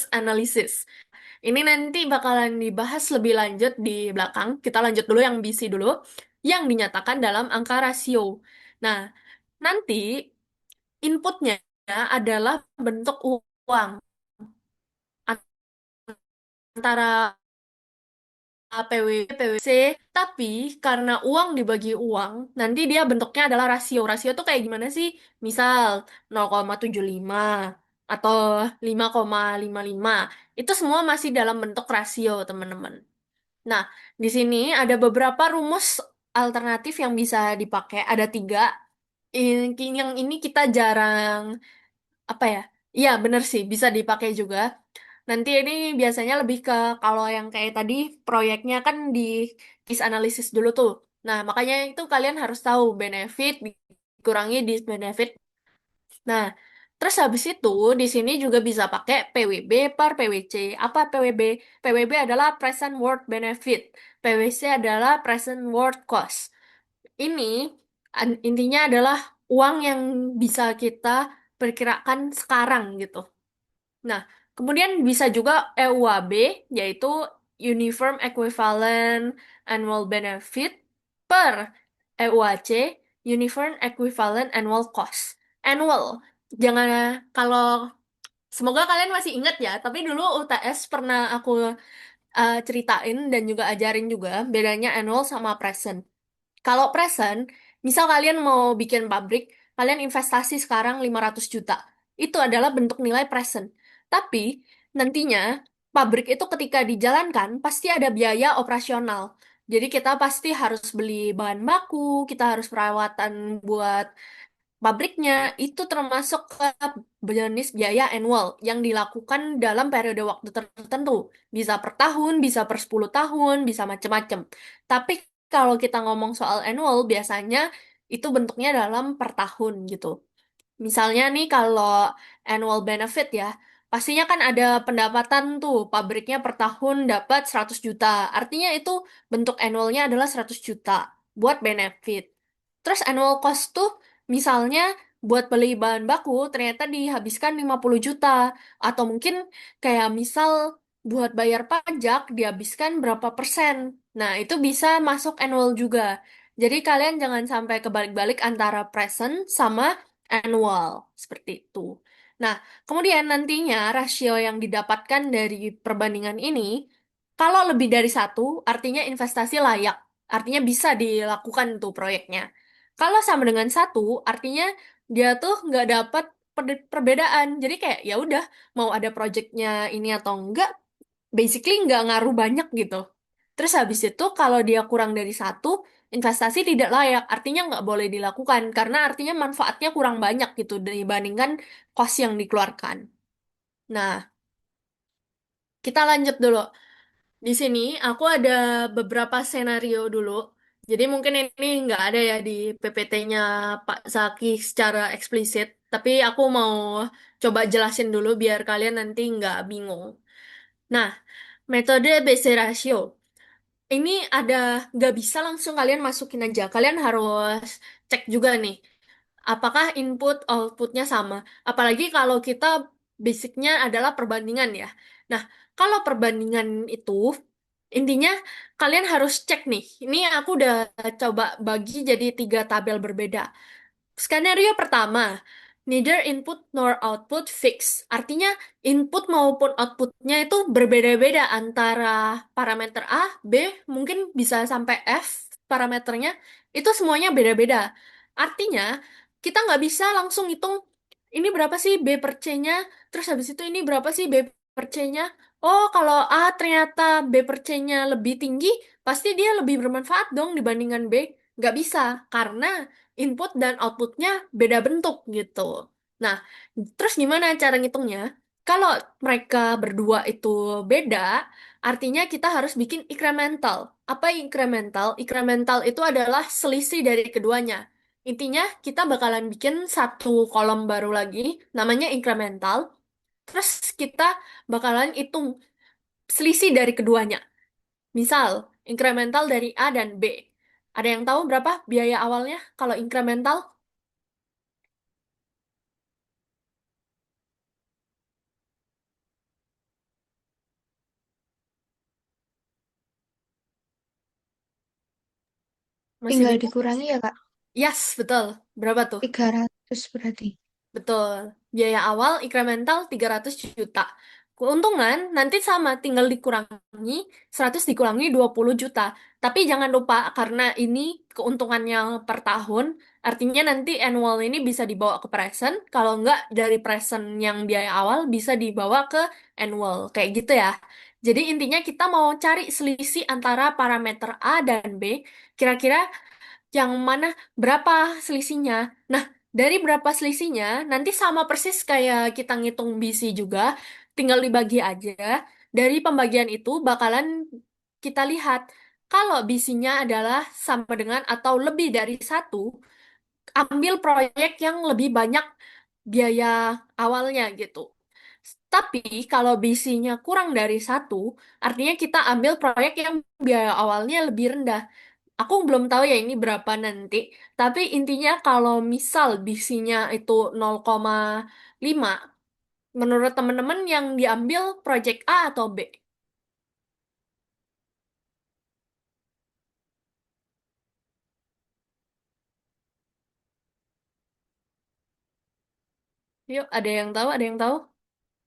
analysis. Ini nanti bakalan dibahas lebih lanjut di belakang. Kita lanjut dulu yang BC dulu, yang dinyatakan dalam angka rasio. Nah, nanti inputnya adalah bentuk uang antara PWC, tapi karena uang dibagi uang, nanti dia bentuknya adalah rasio. Rasio tuh kayak gimana sih? Misal 0,75 atau 5,55. Itu semua masih dalam bentuk rasio, teman-teman. Nah, di sini ada beberapa rumus alternatif yang bisa dipakai. Ada tiga. Yang ini kita jarang, apa ya? Iya, bener sih, bisa dipakai juga. Nanti ini biasanya lebih ke kalau yang kayak tadi proyeknya kan di case analysis dulu tuh. Nah, makanya itu kalian harus tahu benefit dikurangi disbenefit. Nah, terus habis itu di sini juga bisa pakai PWB per PWC. Apa PWB? PWB adalah present worth benefit. PWC adalah present worth cost. Ini intinya adalah uang yang bisa kita perkirakan sekarang gitu. Nah, kemudian bisa juga EUAB, yaitu Uniform Equivalent Annual Benefit per EUAC, Uniform Equivalent Annual Cost. Annual. Jangan, kalau semoga kalian masih ingat ya, tapi dulu UTS pernah aku ceritain dan juga ajarin juga bedanya annual sama present. Kalau present, misal kalian mau bikin pabrik, kalian investasi sekarang 500 juta. Itu adalah bentuk nilai present. Tapi nantinya pabrik itu ketika dijalankan pasti ada biaya operasional. Jadi kita pasti harus beli bahan baku, kita harus perawatan buat pabriknya, itu termasuk ke jenis biaya annual yang dilakukan dalam periode waktu tertentu. Bisa per tahun, bisa per 10 tahun, bisa macam-macam. Tapi kalau kita ngomong soal annual, biasanya itu bentuknya dalam per tahun gitu. Misalnya nih kalau annual benefit ya, pastinya kan ada pendapatan tuh, pabriknya per tahun dapat 100 juta. Artinya itu bentuk annualnya adalah 100 juta buat benefit. Terus annual cost tuh misalnya buat beli bahan baku ternyata dihabiskan 50 juta. Atau mungkin kayak misal buat bayar pajak dihabiskan berapa persen. Nah, itu bisa masuk annual juga. Jadi kalian jangan sampai kebalik-balik antara present sama annual, seperti itu. Nah, kemudian nantinya rasio yang didapatkan dari perbandingan ini, kalau lebih dari satu, artinya investasi layak, artinya bisa dilakukan tuh proyeknya. Kalau sama dengan satu, artinya dia tuh nggak dapat perbedaan. Jadi kayak ya udah mau ada proyeknya ini atau enggak, basically nggak ngaruh banyak gitu. Terus habis itu kalau dia kurang dari satu, investasi tidak layak, artinya nggak boleh dilakukan karena artinya manfaatnya kurang banyak gitu dibandingkan cost yang dikeluarkan. Nah, kita lanjut dulu. Di sini aku ada beberapa skenario dulu. Jadi mungkin ini nggak ada ya di PPT-nya Pak Zaki secara eksplisit, tapi aku mau coba jelasin dulu biar kalian nanti nggak bingung. Nah, metode BC ratio. Ini ada, nggak bisa langsung kalian masukin aja. Kalian harus cek juga nih, apakah input outputnya sama. Apalagi kalau kita basicnya adalah perbandingan ya. Nah, kalau perbandingan itu Intinya kalian harus cek nih. Ini aku udah coba bagi jadi 3 tabel berbeda. Skenario pertama, neither input nor output fix. Artinya input maupun outputnya itu berbeda-beda antara parameter A, B, mungkin bisa sampai F parameternya. Itu semuanya beda-beda. Artinya kita nggak bisa langsung hitung ini berapa sih B per C-nya, terus habis itu ini berapa sih B per C-nya. Oh, kalau A ternyata B per C-nya lebih tinggi, pasti dia lebih bermanfaat dong dibandingkan B. Nggak bisa, karena input dan outputnya beda bentuk gitu. Nah, terus gimana cara ngitungnya? Kalau mereka berdua itu beda, artinya kita harus bikin incremental. Apa incremental? Incremental itu adalah selisih dari keduanya. Intinya kita bakalan bikin satu kolom baru lagi, namanya incremental. Terus kita bakalan hitung selisih dari keduanya. Misal, incremental dari A dan B. Ada yang tahu berapa biaya awalnya kalau incremental? Masih Tinggal bingung? dikurangi ya, Kak. Yes, betul. Berapa tuh? 300 berarti. Betul. Biaya awal incremental 300 juta. Keuntungan nanti sama, tinggal dikurangi 100 dikurangi 20 juta. Tapi jangan lupa karena ini keuntungannya per tahun, artinya nanti annual ini bisa dibawa ke present, kalau enggak dari present yang biaya awal bisa dibawa ke annual. Kayak gitu ya. Jadi intinya kita mau cari selisih antara parameter A dan B, kira-kira yang mana berapa selisihnya. Nah, dari berapa selisihnya, nanti sama persis kayak kita ngitung BC juga, tinggal dibagi aja. Dari pembagian itu bakalan kita lihat, kalau BC-nya adalah sama dengan atau lebih dari satu, ambil proyek yang lebih banyak biaya awalnya gitu. Tapi kalau BC-nya kurang dari satu, artinya kita ambil proyek yang biaya awalnya lebih rendah. Aku belum tahu ya ini berapa nanti, tapi intinya kalau misal bisinya itu 0,5, menurut teman-teman yang diambil project A atau B? Yuk, ada yang tahu, ada yang tahu?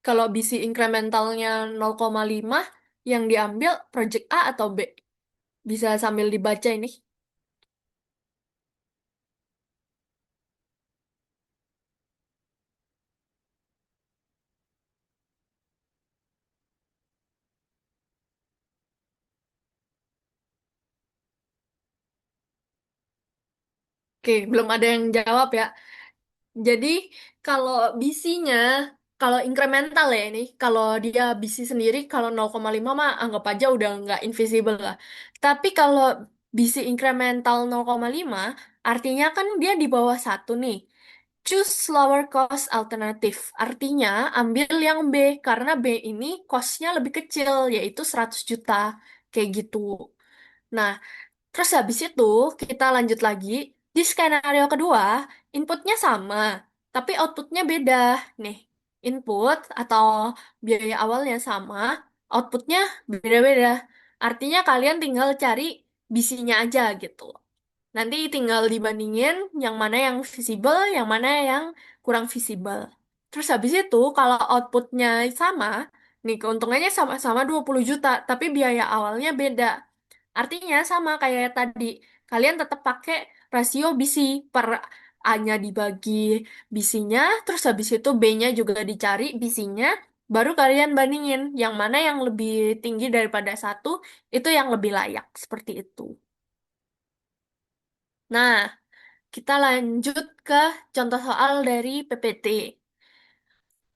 Kalau bisi incrementalnya 0,5, yang diambil project A atau B? Bisa sambil dibaca ini. Oke, belum ada yang jawab ya. Jadi kalau bisinya, kalau incremental ya ini, kalau dia bisi sendiri, kalau 0,5 mah anggap aja udah nggak invisible lah. Tapi kalau bisi incremental 0,5, artinya kan dia di bawah satu nih. Choose lower cost alternative. Artinya ambil yang B, karena B ini costnya lebih kecil, yaitu 100 juta. Kayak gitu. Nah, terus habis itu kita lanjut lagi. Di skenario kedua, inputnya sama, tapi outputnya beda. Nih, input atau biaya awalnya sama, outputnya beda-beda. Artinya kalian tinggal cari bisinya aja gitu. Nanti tinggal dibandingin yang mana yang visible, yang mana yang kurang visible. Terus habis itu kalau outputnya sama, nih keuntungannya sama-sama 20 juta, tapi biaya awalnya beda. Artinya sama kayak tadi, kalian tetap pakai rasio BC per A-nya dibagi BC-nya, terus habis itu B-nya juga dicari BC-nya, baru kalian bandingin yang mana yang lebih tinggi daripada satu, itu yang lebih layak, seperti itu. Nah, kita lanjut ke contoh soal dari PPT.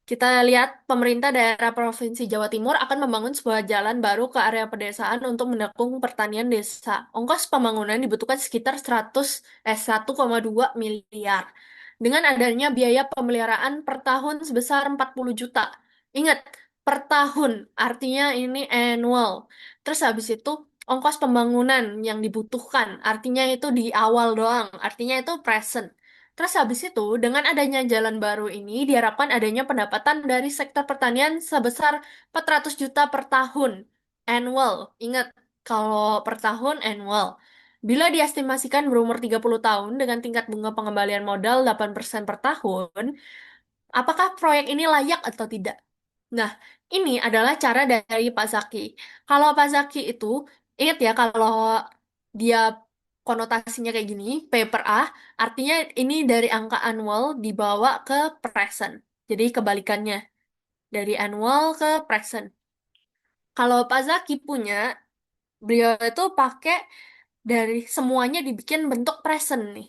Kita lihat pemerintah daerah Provinsi Jawa Timur akan membangun sebuah jalan baru ke area pedesaan untuk mendukung pertanian desa. Ongkos pembangunan dibutuhkan sekitar 1,2 miliar. Dengan adanya biaya pemeliharaan per tahun sebesar 40 juta. Ingat, per tahun, artinya ini annual. Terus habis itu ongkos pembangunan yang dibutuhkan, artinya itu di awal doang, artinya itu present. Terus habis itu, dengan adanya jalan baru ini, diharapkan adanya pendapatan dari sektor pertanian sebesar 400 juta per tahun. Annual. Ingat, kalau per tahun annual. Bila diestimasikan berumur 30 tahun dengan tingkat bunga pengembalian modal 8% per tahun, apakah proyek ini layak atau tidak? Nah, ini adalah cara dari Pak Zaki. Kalau Pak Zaki itu, ingat ya, kalau dia konotasinya kayak gini, paper A, artinya ini dari angka annual dibawa ke present. Jadi kebalikannya, dari annual ke present. Kalau Pak Zaki punya, beliau itu pakai dari semuanya dibikin bentuk present nih.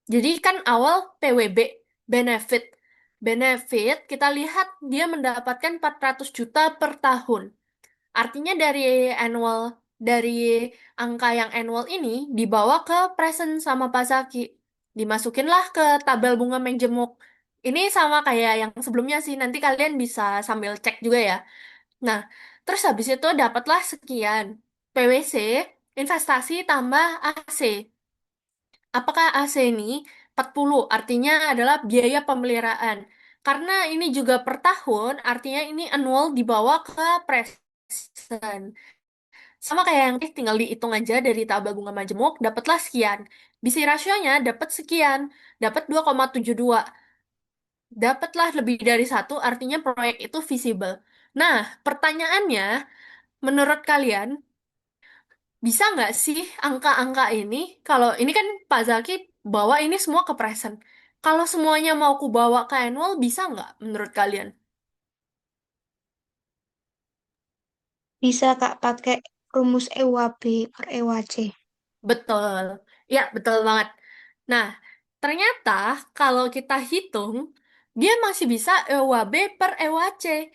Jadi kan awal PWB, benefit. Benefit, kita lihat dia mendapatkan 400 juta per tahun. Artinya annual, dari angka yang annual ini dibawa ke present sama Pak Zaki. Dimasukinlah ke tabel bunga menjemuk. Ini sama kayak yang sebelumnya sih, nanti kalian bisa sambil cek juga ya. Nah, terus habis itu dapatlah sekian. PWC, investasi tambah AC. Apakah AC ini 40 artinya adalah biaya pemeliharaan. Karena ini juga per tahun, artinya ini annual dibawa ke present. Sama kayak yang tinggal dihitung aja dari tabel bunga majemuk, dapatlah sekian. BC rasionya dapat sekian, dapat 2,72. Dapatlah lebih dari satu, artinya proyek itu visible. Nah, pertanyaannya, menurut kalian, bisa nggak sih angka-angka ini, kalau ini kan Pak Zaki bawa ini semua ke present. Kalau semuanya mau ku bawa ke annual, bisa nggak menurut kalian? Bisa Kak pakai rumus EWAB per EWC. Betul. Ya, betul banget. Nah, ternyata kalau kita hitung, dia masih bisa EWAB per EWC.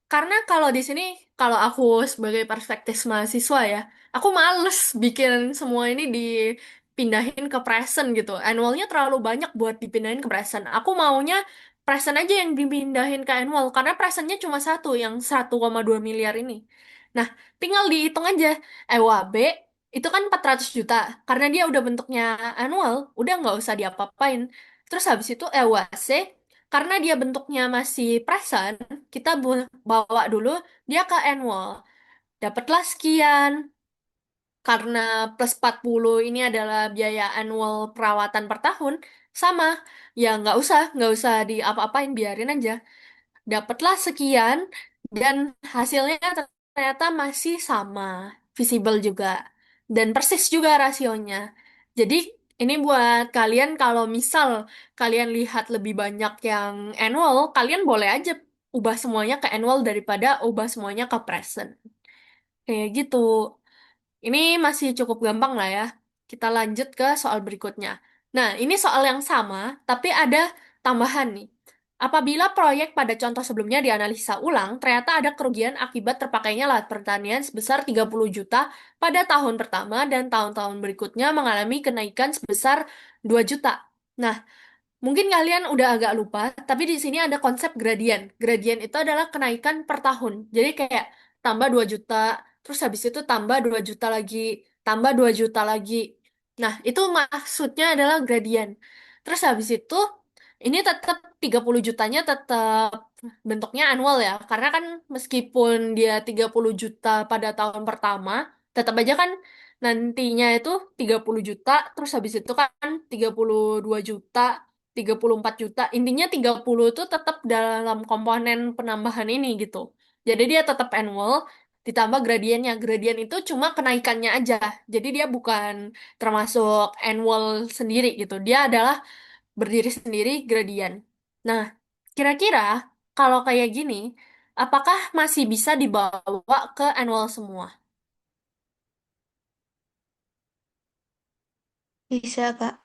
Karena kalau di sini, kalau aku sebagai perspektif mahasiswa ya, aku males bikin semua ini dipindahin ke present gitu. Annualnya terlalu banyak buat dipindahin ke present. Aku maunya present aja yang dipindahin ke annual, karena presentnya cuma satu, yang 1,2 miliar ini. Nah, tinggal dihitung aja. EWAB itu kan 400 juta. Karena dia udah bentuknya annual, udah nggak usah diapa-apain. Terus habis itu EWAC, karena dia bentuknya masih present, kita bawa dulu dia ke annual. Dapatlah sekian. Karena plus 40 ini adalah biaya annual perawatan per tahun, sama. Ya nggak usah diapa-apain, biarin aja. Dapatlah sekian, dan hasilnya ternyata masih sama, visible juga, dan persis juga rasionya. Jadi ini buat kalian, kalau misal kalian lihat lebih banyak yang annual, kalian boleh aja ubah semuanya ke annual daripada ubah semuanya ke present. Kayak gitu. Ini masih cukup gampang lah ya. Kita lanjut ke soal berikutnya. Nah, ini soal yang sama, tapi ada tambahan nih. Apabila proyek pada contoh sebelumnya dianalisa ulang, ternyata ada kerugian akibat terpakainya lahan pertanian sebesar 30 juta pada tahun pertama dan tahun-tahun berikutnya mengalami kenaikan sebesar 2 juta. Nah, mungkin kalian udah agak lupa, tapi di sini ada konsep gradien. Gradien itu adalah kenaikan per tahun. Jadi kayak tambah 2 juta, terus habis itu tambah 2 juta lagi, tambah 2 juta lagi. Nah, itu maksudnya adalah gradien. Terus habis itu, ini tetap 30 jutanya tetap bentuknya annual ya. Karena kan meskipun dia 30 juta pada tahun pertama, tetap aja kan nantinya itu 30 juta, terus habis itu kan 32 juta, 34 juta. Intinya 30 itu tetap dalam komponen penambahan ini gitu. Jadi dia tetap annual, ditambah gradiennya. Gradien itu cuma kenaikannya aja. Jadi dia bukan termasuk annual sendiri gitu. Dia adalah berdiri sendiri gradien. Nah, kira-kira kalau kayak gini, apakah masih bisa dibawa ke annual semua? Bisa Kak.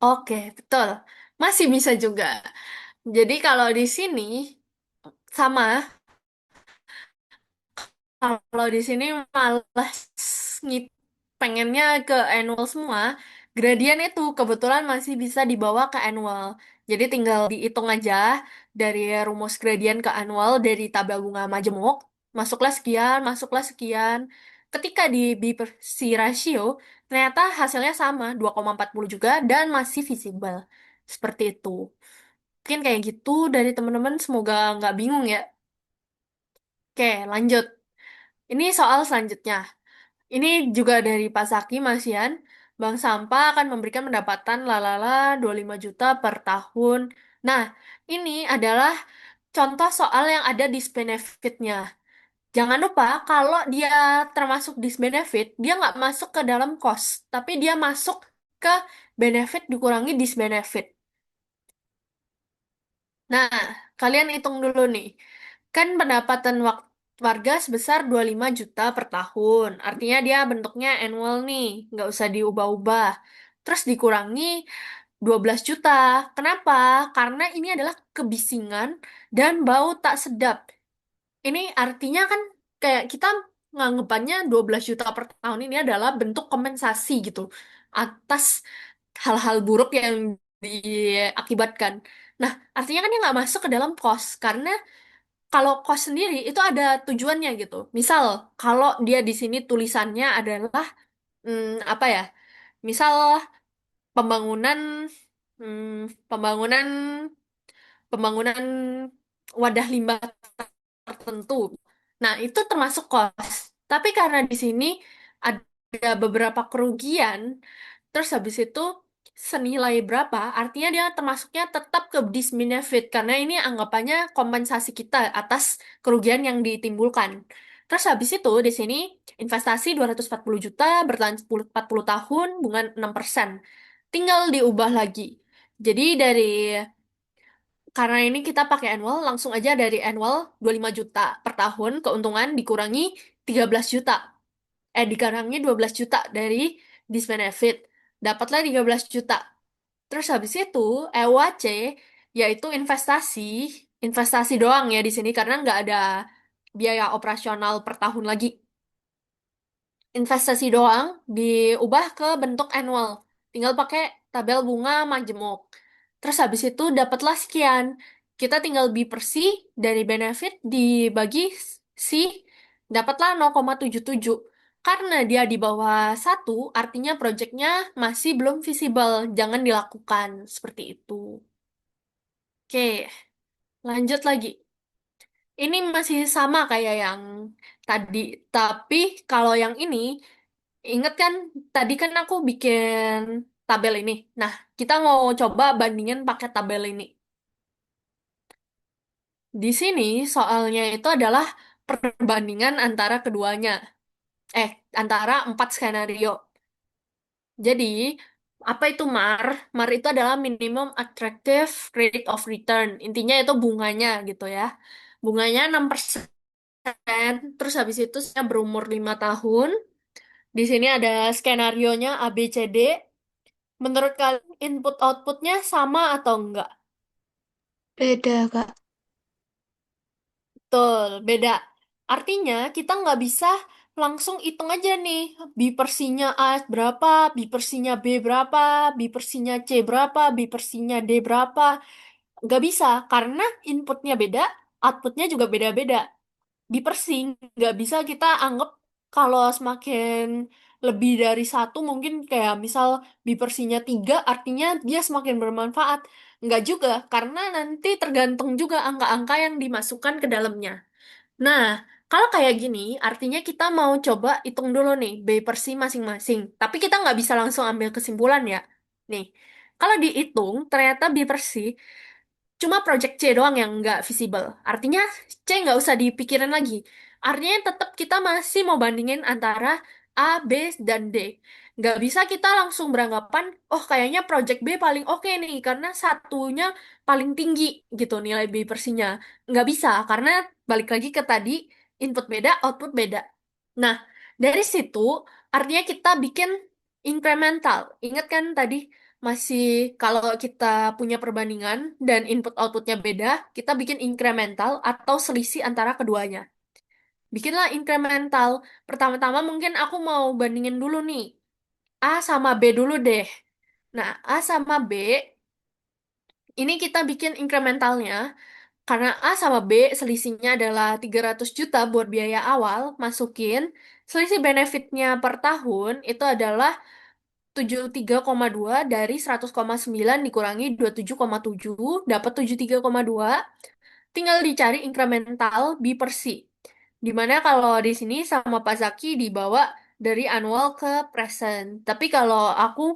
Oke, betul. Masih bisa juga. Jadi kalau di sini sama, kalau di sini malah ngit pengennya ke annual semua, gradien itu kebetulan masih bisa dibawa ke annual. Jadi tinggal dihitung aja dari rumus gradien ke annual dari tabel bunga majemuk, masuklah sekian, masuklah sekian. Ketika di B/C ratio, ternyata hasilnya sama, 2,40 juga, dan masih visible. Seperti itu. Mungkin kayak gitu dari teman-teman, semoga nggak bingung ya. Oke, lanjut. Ini soal selanjutnya. Ini juga dari Pak Saki, Mas Yan. Bank sampah akan memberikan pendapatan lalala 25 juta per tahun. Nah, ini adalah contoh soal yang ada benefitnya. Jangan lupa, kalau dia termasuk benefit, dia nggak masuk ke dalam cost, tapi dia masuk ke benefit dikurangi benefit. Nah, kalian hitung dulu nih. Kan pendapatan warga sebesar 25 juta per tahun. Artinya dia bentuknya annual nih, nggak usah diubah-ubah. Terus dikurangi 12 juta. Kenapa? Karena ini adalah kebisingan dan bau tak sedap. Ini artinya kan kayak kita nganggapannya 12 juta per tahun ini adalah bentuk kompensasi gitu atas hal-hal buruk yang diakibatkan. Nah, artinya kan dia nggak masuk ke dalam cost karena kalau cost sendiri itu ada tujuannya gitu. Misal kalau dia di sini tulisannya adalah apa ya? Misal pembangunan pembangunan pembangunan wadah limbah tertentu. Nah, itu termasuk cost. Tapi karena di sini ada beberapa kerugian, terus habis itu senilai berapa, artinya dia termasuknya tetap ke disbenefit karena ini anggapannya kompensasi kita atas kerugian yang ditimbulkan. Terus habis itu di sini investasi 240 juta bertahan 40 tahun bunga 6%. Tinggal diubah lagi. Jadi dari karena ini kita pakai annual, langsung aja dari annual 25 juta per tahun, keuntungan dikurangi 13 juta. Dikurangi 12 juta dari benefit. Dapatlah 13 juta. Terus habis itu, EWC, yaitu investasi, investasi doang ya di sini, karena nggak ada biaya operasional per tahun lagi. Investasi doang diubah ke bentuk annual. Tinggal pakai tabel bunga majemuk. Terus habis itu dapatlah sekian. Kita tinggal B per C dari benefit dibagi C, dapatlah 0,77. Karena dia di bawah satu, artinya proyeknya masih belum visible. Jangan dilakukan seperti itu. Oke, lanjut lagi. Ini masih sama kayak yang tadi, tapi kalau yang ini ingat kan, tadi kan aku bikin tabel ini. Nah, kita mau coba bandingin pakai tabel ini. Di sini soalnya itu adalah perbandingan antara keduanya. Eh, antara 4 skenario. Jadi, apa itu MAR? MAR itu adalah minimum attractive rate of return. Intinya itu bunganya gitu ya. Bunganya 6%. Terus habis itu saya berumur 5 tahun. Di sini ada skenarionya A, B, C, D. Menurut kalian input outputnya sama atau enggak? Beda, Kak. Betul, beda. Artinya kita nggak bisa langsung hitung aja nih. B persinya A berapa, B persinya B berapa, B persinya C berapa, B persinya D berapa. Nggak bisa, karena inputnya beda, outputnya juga beda-beda. Di Persing nggak bisa kita anggap kalau semakin lebih dari satu mungkin kayak misal Bipersinya tiga artinya dia semakin bermanfaat. Nggak juga, karena nanti tergantung juga angka-angka yang dimasukkan ke dalamnya. Nah, kalau kayak gini, artinya kita mau coba hitung dulu nih B Persi masing-masing. Tapi kita nggak bisa langsung ambil kesimpulan ya. Nih, kalau dihitung, ternyata B Persi cuma project C doang yang nggak visible. Artinya C nggak usah dipikirin lagi. Artinya tetap kita masih mau bandingin antara A, B, dan D. Nggak bisa kita langsung beranggapan, oh kayaknya project B paling oke nih, karena satunya paling tinggi gitu nilai B persinya. Nggak bisa, karena balik lagi ke tadi, input beda, output beda. Nah, dari situ artinya kita bikin incremental. Ingat kan tadi masih kalau kita punya perbandingan dan input outputnya beda, kita bikin incremental atau selisih antara keduanya. Bikinlah incremental. Pertama-tama mungkin aku mau bandingin dulu nih. A sama B dulu deh. Nah, A sama B, ini kita bikin incrementalnya. Karena A sama B selisihnya adalah 300 juta buat biaya awal, masukin. Selisih benefitnya per tahun itu adalah 73,2 dari 100,9 dikurangi 27,7 dapat 73,2. Tinggal dicari incremental B per C. Dimana kalau di sini sama Pak Zaki dibawa dari annual ke present. Tapi kalau aku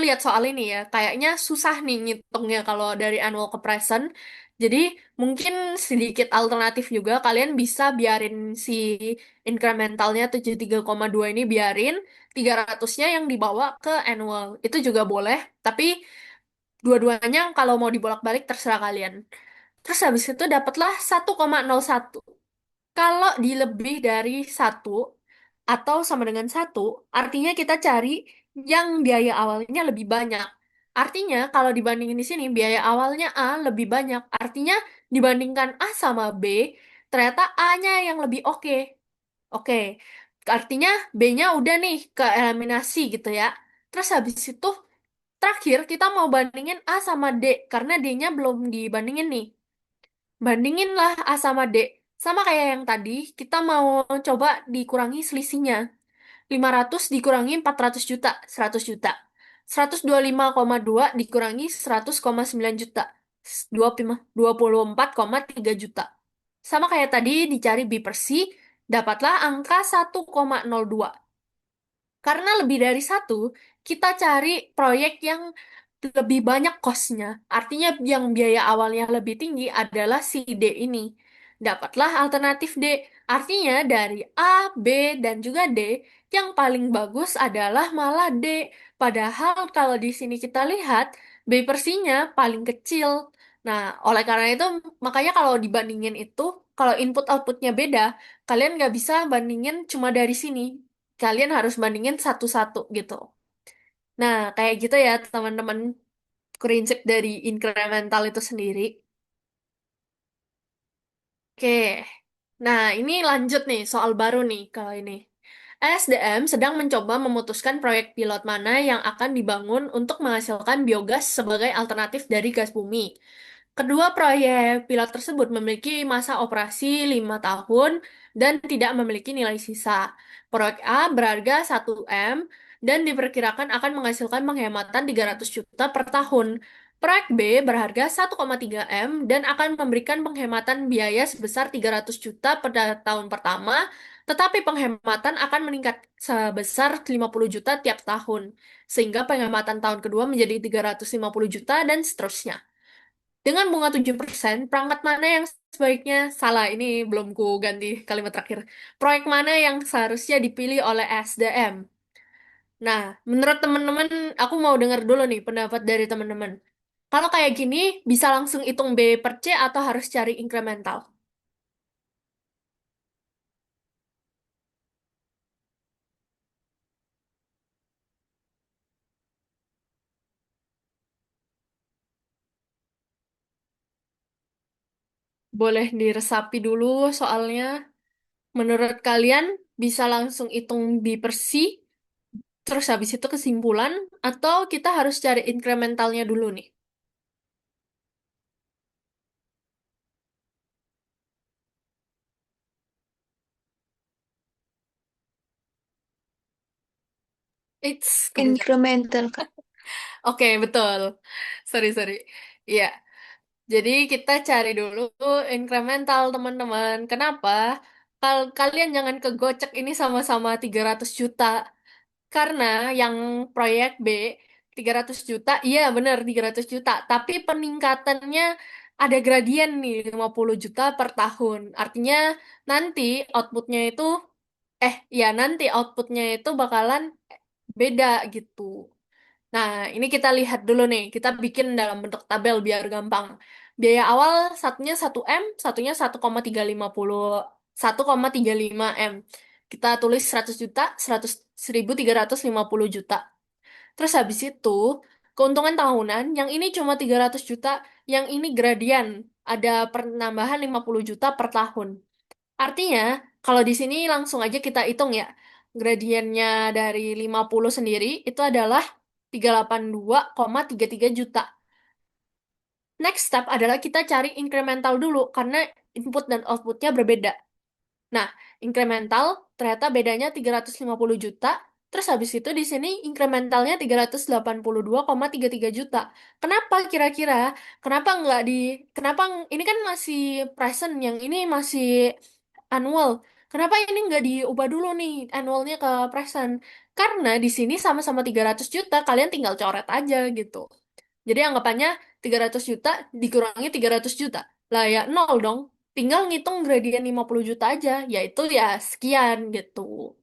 lihat soal ini ya, kayaknya susah nih ngitungnya kalau dari annual ke present. Jadi mungkin sedikit alternatif juga, kalian bisa biarin si incrementalnya 73,2 ini biarin, 300-nya yang dibawa ke annual. Itu juga boleh, tapi dua-duanya kalau mau dibolak-balik terserah kalian. Terus habis itu dapatlah 1,01. Kalau di lebih dari satu atau sama dengan satu, artinya kita cari yang biaya awalnya lebih banyak. Artinya kalau dibandingin di sini biaya awalnya A lebih banyak. Artinya dibandingkan A sama B, ternyata A-nya yang lebih oke. Oke, artinya B-nya udah nih ke eliminasi gitu ya. Terus habis itu terakhir kita mau bandingin A sama D karena D-nya belum dibandingin nih. Bandinginlah A sama D. Sama kayak yang tadi, kita mau coba dikurangi selisihnya. 500 dikurangi 400 juta, 100 juta. 125,2 dikurangi 100,9 juta. 24,3 juta. Sama kayak tadi dicari B per C, dapatlah angka 1,02. Karena lebih dari satu, kita cari proyek yang lebih banyak kosnya. Artinya yang biaya awalnya lebih tinggi adalah si D ini. Dapatlah alternatif D. Artinya dari A, B, dan juga D, yang paling bagus adalah malah D. Padahal kalau di sini kita lihat, B persinya paling kecil. Nah, oleh karena itu, makanya kalau dibandingin itu, kalau input outputnya beda, kalian nggak bisa bandingin cuma dari sini. Kalian harus bandingin satu-satu gitu. Nah, kayak gitu ya teman-teman, prinsip dari incremental itu sendiri. Oke, nah ini lanjut nih soal baru nih kalau ini. SDM sedang mencoba memutuskan proyek pilot mana yang akan dibangun untuk menghasilkan biogas sebagai alternatif dari gas bumi. Kedua proyek pilot tersebut memiliki masa operasi 5 tahun dan tidak memiliki nilai sisa. Proyek A berharga 1 M dan diperkirakan akan menghasilkan penghematan 300 juta per tahun. Proyek B berharga 1,3 M dan akan memberikan penghematan biaya sebesar 300 juta pada tahun pertama, tetapi penghematan akan meningkat sebesar 50 juta tiap tahun, sehingga penghematan tahun kedua menjadi 350 juta dan seterusnya. Dengan bunga 7%, perangkat mana yang sebaiknya salah? Ini belum ku ganti kalimat terakhir. Proyek mana yang seharusnya dipilih oleh SDM? Nah, menurut teman-teman, aku mau dengar dulu nih pendapat dari teman-teman. Kalau kayak gini, bisa langsung hitung B per C atau harus cari incremental? Boleh diresapi dulu soalnya. Menurut kalian, bisa langsung hitung B per C, terus habis itu kesimpulan, atau kita harus cari incrementalnya dulu nih? It's kebetulan. Incremental, Kak. Oke, betul. Sorry, sorry. Iya, jadi kita cari dulu incremental, teman-teman. Kenapa? Kalian jangan kegocek ini sama-sama 300 juta. Karena yang proyek B, 300 juta, iya benar 300 juta. Tapi peningkatannya ada gradien nih, 50 juta per tahun. Artinya nanti outputnya itu, ya nanti outputnya itu bakalan beda gitu. Nah, ini kita lihat dulu nih. Kita bikin dalam bentuk tabel biar gampang. Biaya awal satunya 1 M, satunya 1,35 M. Kita tulis 100 juta, 100.350 juta. Terus habis itu, keuntungan tahunan, yang ini cuma 300 juta, yang ini gradien. Ada penambahan 50 juta per tahun. Artinya, kalau di sini langsung aja kita hitung ya. Gradiennya dari 50 sendiri itu adalah 382,33 juta. Next step adalah kita cari incremental dulu karena input dan outputnya berbeda. Nah, incremental ternyata bedanya 350 juta. Terus habis itu di sini incrementalnya 382,33 juta. Kenapa kira-kira? Kenapa nggak di... Kenapa ini kan masih present, yang ini masih annual. Kenapa ini nggak diubah dulu nih annualnya ke present? Karena di sini sama-sama 300 juta, kalian tinggal coret aja gitu. Jadi anggapannya 300 juta dikurangi 300 juta. Lah ya nol dong. Tinggal ngitung gradien 50 juta aja, yaitu ya sekian gitu.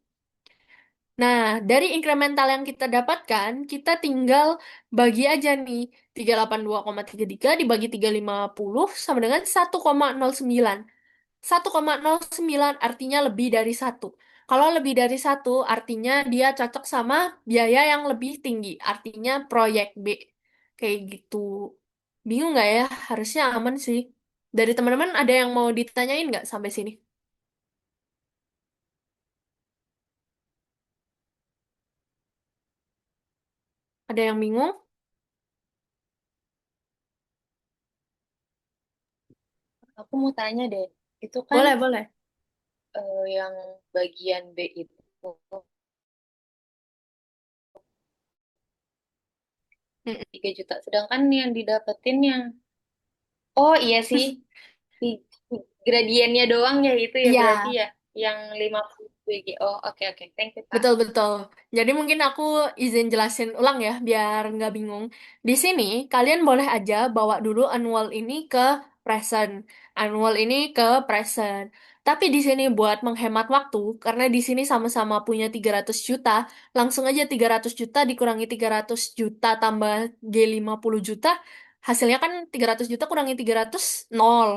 Nah, dari incremental yang kita dapatkan, kita tinggal bagi aja nih. 382,33 dibagi 350 sama dengan 1,09. 1,09 artinya lebih dari satu. Kalau lebih dari satu, artinya dia cocok sama biaya yang lebih tinggi. Artinya proyek B. Kayak gitu. Bingung nggak ya? Harusnya aman sih. Dari teman-teman ada yang mau ditanyain nggak sampai sini? Ada yang bingung? Aku mau tanya deh, itu kan Boleh, boleh. yang bagian B itu Mm-mm. 3 juta, sedangkan yang didapetin yang, oh iya sih, di- gradiennya doang ya itu ya berarti Iya, ya, yang 50 BG. Oh oke oke, thank you Kak. betul-betul. Jadi mungkin aku izin jelasin ulang ya, biar nggak bingung. Di sini, kalian boleh aja bawa dulu annual ini ke present. Annual ini ke present. Tapi di sini buat menghemat waktu, karena di sini sama-sama punya 300 juta, langsung aja 300 juta dikurangi 300 juta tambah G50 juta, hasilnya kan 300 juta kurangi 300 nol.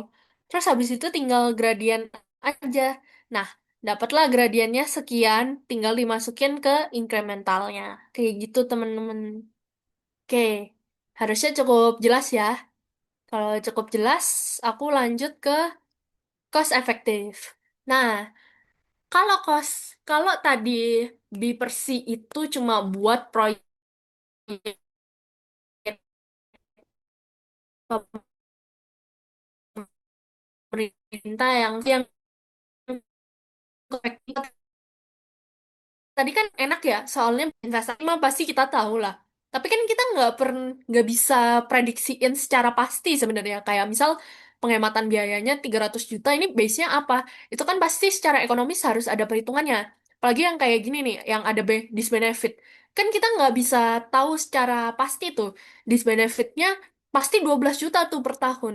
Terus habis itu tinggal gradien aja. Nah, dapatlah gradiennya sekian, tinggal dimasukin ke incrementalnya. Kayak gitu, teman-teman. Oke, harusnya cukup jelas ya. Kalau cukup jelas, aku lanjut ke cost efektif. Nah, kalau tadi Bipersi itu cuma buat proyek pemerintah yang tadi kan enak ya, soalnya investasi mah pasti kita tahu lah. Tapi kan kita nggak bisa prediksiin secara pasti sebenarnya. Kayak misal penghematan biayanya 300 juta ini base-nya apa? Itu kan pasti secara ekonomis harus ada perhitungannya. Apalagi yang kayak gini nih, yang ada disbenefit. Kan kita nggak bisa tahu secara pasti tuh. Disbenefitnya pasti 12 juta tuh per tahun.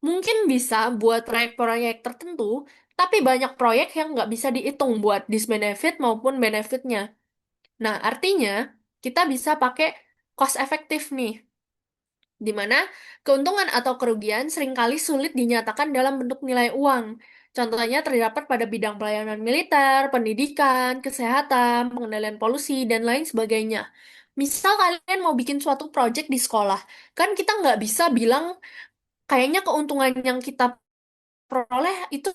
Mungkin bisa buat proyek-proyek tertentu, tapi banyak proyek yang nggak bisa dihitung buat disbenefit maupun benefitnya. Nah, artinya kita bisa pakai cost efektif nih, di mana keuntungan atau kerugian seringkali sulit dinyatakan dalam bentuk nilai uang. Contohnya terdapat pada bidang pelayanan militer, pendidikan, kesehatan, pengendalian polusi, dan lain sebagainya. Misal kalian mau bikin suatu proyek di sekolah, kan kita nggak bisa bilang kayaknya keuntungan yang kita peroleh itu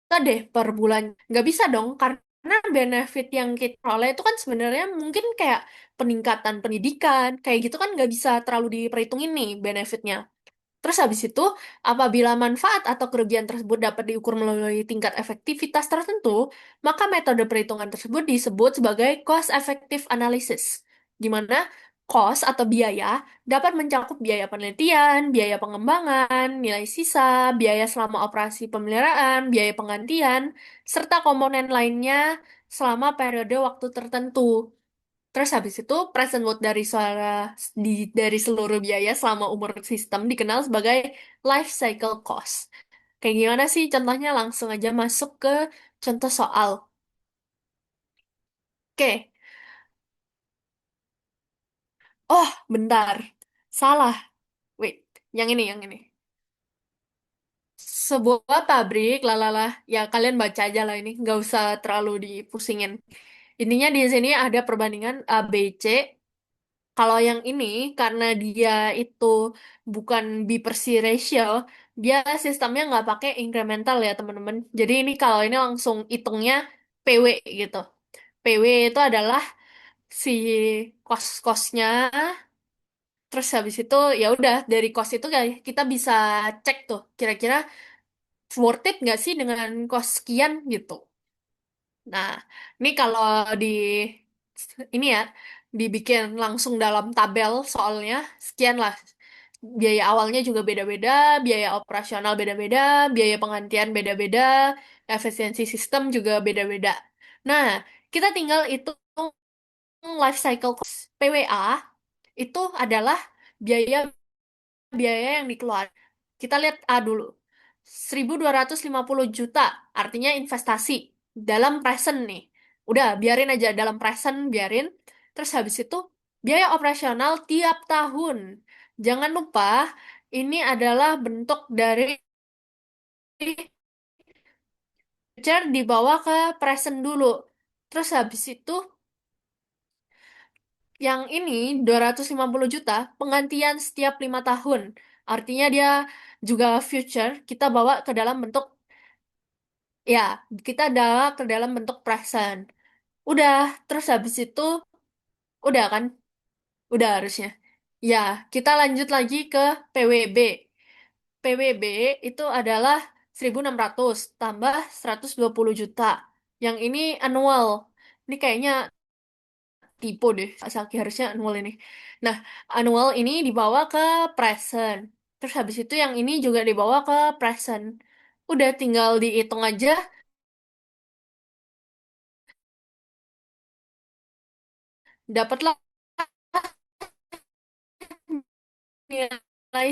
kita deh per bulan. Nggak bisa dong, karena benefit yang kita peroleh itu kan sebenarnya mungkin kayak peningkatan pendidikan, kayak gitu kan nggak bisa terlalu diperhitungin nih benefitnya. Terus habis itu, apabila manfaat atau kerugian tersebut dapat diukur melalui tingkat efektivitas tertentu, maka metode perhitungan tersebut disebut sebagai cost effective analysis, di mana cost atau biaya dapat mencakup biaya penelitian, biaya pengembangan, nilai sisa, biaya selama operasi pemeliharaan, biaya penggantian, serta komponen lainnya selama periode waktu tertentu. Terus habis itu present worth dari dari seluruh biaya selama umur sistem dikenal sebagai life cycle cost. Kayak gimana sih contohnya? Langsung aja masuk ke contoh soal. Oke. Oh, bentar. Salah. Wait, yang ini, yang ini. Sebuah pabrik, lalala. Ya, kalian baca aja lah ini. Nggak usah terlalu dipusingin. Intinya di sini ada perbandingan A, B, C. Kalau yang ini, karena dia itu bukan B per C ratio, dia sistemnya nggak pakai incremental ya teman-teman. Jadi ini kalau ini langsung hitungnya PW gitu. PW itu adalah si cost-costnya, terus habis itu ya udah dari cost itu kayak kita bisa cek tuh kira-kira worth it nggak sih dengan cost sekian gitu. Nah, ini kalau di ini ya dibikin langsung dalam tabel soalnya sekian lah. Biaya awalnya juga beda-beda, biaya operasional beda-beda, biaya penggantian beda-beda, efisiensi sistem juga beda-beda. Nah, kita tinggal hitung life cycle cost. PWA itu adalah biaya biaya yang dikeluarkan. Kita lihat A dulu. 1.250 juta, artinya investasi dalam present nih. Udah, biarin aja dalam present, biarin. Terus habis itu, biaya operasional tiap tahun. Jangan lupa, ini adalah bentuk dari future dibawa ke present dulu. Terus habis itu, yang ini 250 juta, penggantian setiap 5 tahun. Artinya dia juga future, kita bawa ke dalam bentuk. Ya, kita adalah ke dalam bentuk present. Udah, terus habis itu, udah kan? Udah harusnya. Ya, kita lanjut lagi ke PWB. PWB itu adalah 1.600 tambah 120 juta. Yang ini annual. Ini kayaknya tipe deh, Saki harusnya annual ini. Nah, annual ini dibawa ke present. Terus habis itu yang ini juga dibawa ke present. Udah tinggal dihitung aja, dapatlah nilai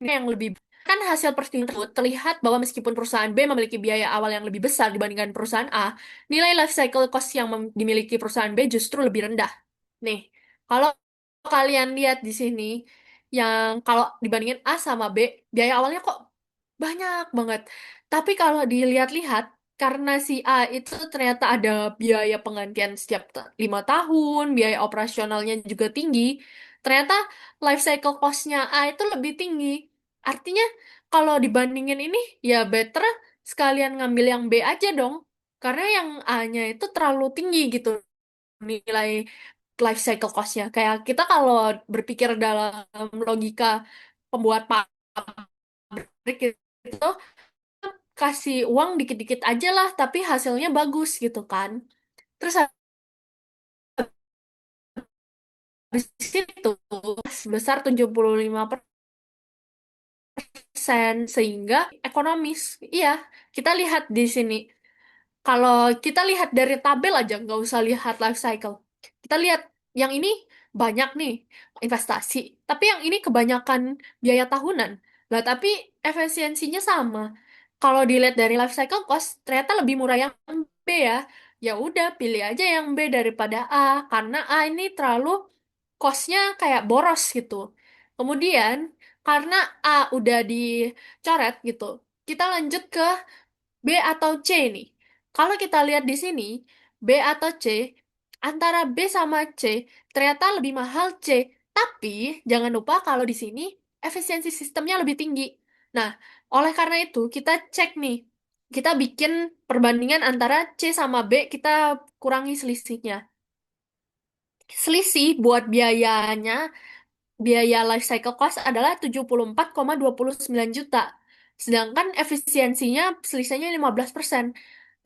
yang lebih kan hasil perhitungan tersebut terlihat bahwa meskipun perusahaan B memiliki biaya awal yang lebih besar dibandingkan perusahaan A, nilai life cycle cost yang dimiliki perusahaan B justru lebih rendah. Nih, kalau kalian lihat di sini, yang kalau dibandingin A sama B, biaya awalnya kok banyak banget. Tapi kalau dilihat-lihat, karena si A itu ternyata ada biaya penggantian setiap 5 tahun, biaya operasionalnya juga tinggi, ternyata life cycle cost-nya A itu lebih tinggi. Artinya, kalau dibandingin ini, ya better sekalian ngambil yang B aja dong. Karena yang A-nya itu terlalu tinggi gitu nilai life cycle cost-nya. Kayak kita kalau berpikir dalam logika pembuat pabrik itu kasih uang dikit-dikit aja lah, tapi hasilnya bagus gitu kan. Terus habis itu sebesar 75% sehingga ekonomis. Iya, kita lihat di sini. Kalau kita lihat dari tabel aja, nggak usah lihat life cycle. Kita lihat yang ini banyak nih investasi, tapi yang ini kebanyakan biaya tahunan. Lah, tapi efisiensinya sama. Kalau dilihat dari life cycle cost, ternyata lebih murah yang B ya. Ya udah, pilih aja yang B daripada A, karena A ini terlalu cost-nya kayak boros gitu. Kemudian, karena A udah dicoret gitu, kita lanjut ke B atau C nih. Kalau kita lihat di sini, B atau C, antara B sama C, ternyata lebih mahal C. Tapi jangan lupa kalau di sini efisiensi sistemnya lebih tinggi. Nah, oleh karena itu kita cek nih. Kita bikin perbandingan antara C sama B, kita kurangi selisihnya. Selisih buat biayanya biaya life cycle cost adalah 74,29 juta. Sedangkan efisiensinya selisihnya 15%.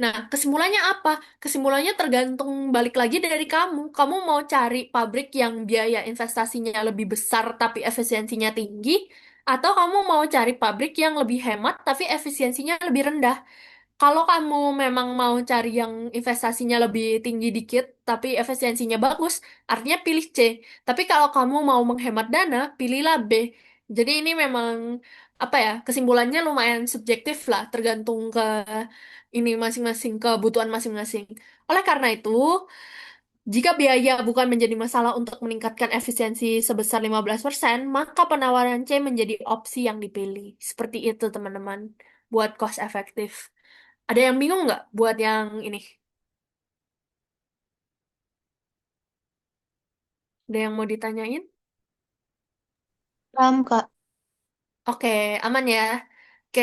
Nah, kesimpulannya apa? Kesimpulannya tergantung balik lagi dari kamu. Kamu mau cari pabrik yang biaya investasinya lebih besar tapi efisiensinya tinggi, atau kamu mau cari pabrik yang lebih hemat tapi efisiensinya lebih rendah. Kalau kamu memang mau cari yang investasinya lebih tinggi dikit, tapi efisiensinya bagus, artinya pilih C. Tapi kalau kamu mau menghemat dana, pilihlah B. Jadi ini memang, apa ya, kesimpulannya lumayan subjektif lah, tergantung ke ini masing-masing, kebutuhan masing-masing. Oleh karena itu, jika biaya bukan menjadi masalah untuk meningkatkan efisiensi sebesar 15%, maka penawaran C menjadi opsi yang dipilih. Seperti itu, teman-teman, buat cost efektif. Ada yang bingung nggak buat yang ini? Ada yang mau ditanyain? Paham, Kak. Oke, aman ya. Oke,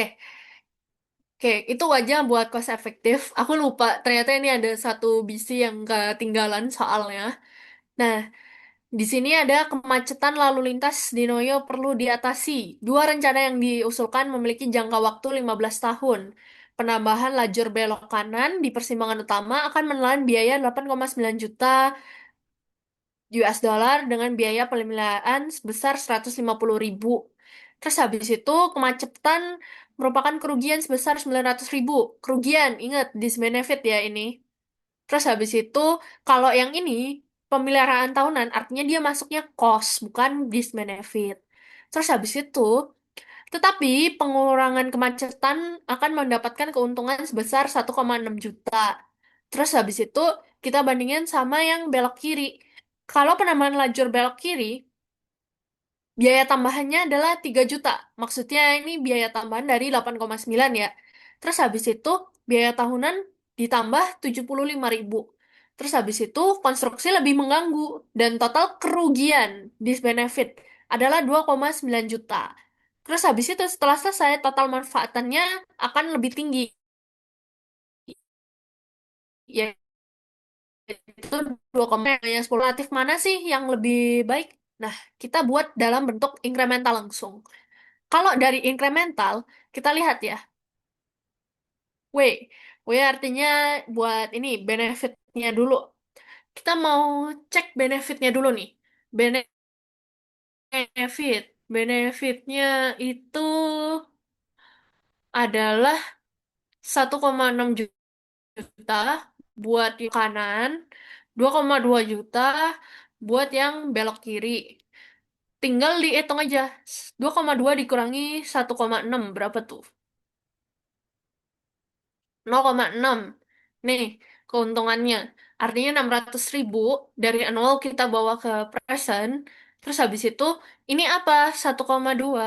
oke, itu wajah buat cost efektif. Aku lupa, ternyata ini ada satu bisi yang ketinggalan soalnya. Nah, di sini ada kemacetan lalu lintas di Noyo perlu diatasi. Dua rencana yang diusulkan memiliki jangka waktu 15 tahun. Penambahan lajur belok kanan di persimpangan utama akan menelan biaya 8,9 juta US dollar dengan biaya pemeliharaan sebesar 150.000. Terus habis itu kemacetan merupakan kerugian sebesar 900.000. Kerugian, ingat, disbenefit ya ini. Terus habis itu, kalau yang ini, pemeliharaan tahunan, artinya dia masuknya cost, bukan disbenefit. Terus habis itu, tetapi pengurangan kemacetan akan mendapatkan keuntungan sebesar 1,6 juta. Terus habis itu, kita bandingin sama yang belok kiri. Kalau penambahan lajur belok kiri, biaya tambahannya adalah 3 juta. Maksudnya ini biaya tambahan dari 8,9 ya. Terus habis itu biaya tahunan ditambah 75.000. Terus habis itu konstruksi lebih mengganggu dan total kerugian disbenefit adalah 2,9 juta. Terus habis itu setelah selesai total manfaatannya akan lebih tinggi, yaitu 2,10. Alternatif mana sih yang lebih baik? Nah, kita buat dalam bentuk incremental langsung. Kalau dari incremental, kita lihat ya, W. W artinya buat ini, benefitnya dulu. Kita mau cek benefitnya dulu nih. Benefit. Benefitnya itu adalah 1,6 juta buat yang kanan, 2,2 juta buat yang belok kiri. Tinggal dihitung aja. 2,2 dikurangi 1,6 berapa tuh? 0,6. Nih, keuntungannya. Artinya 600.000 dari nol kita bawa ke present. Terus habis itu, ini apa? 1,2.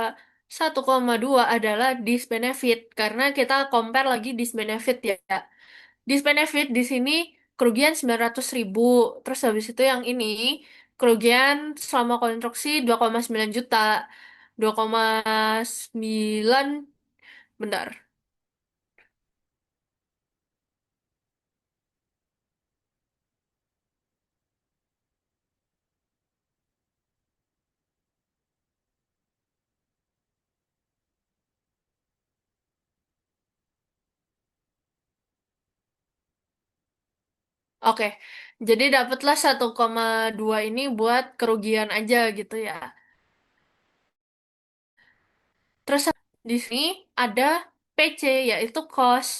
1,2 adalah disbenefit. Karena kita compare lagi disbenefit ya. Disbenefit di sini kerugian 900.000. Terus habis itu yang ini, kerugian selama konstruksi 2,9 juta. 2,9, bentar. Oke, jadi dapatlah 1,2 ini buat kerugian aja gitu ya. Terus di sini ada PC, yaitu cost.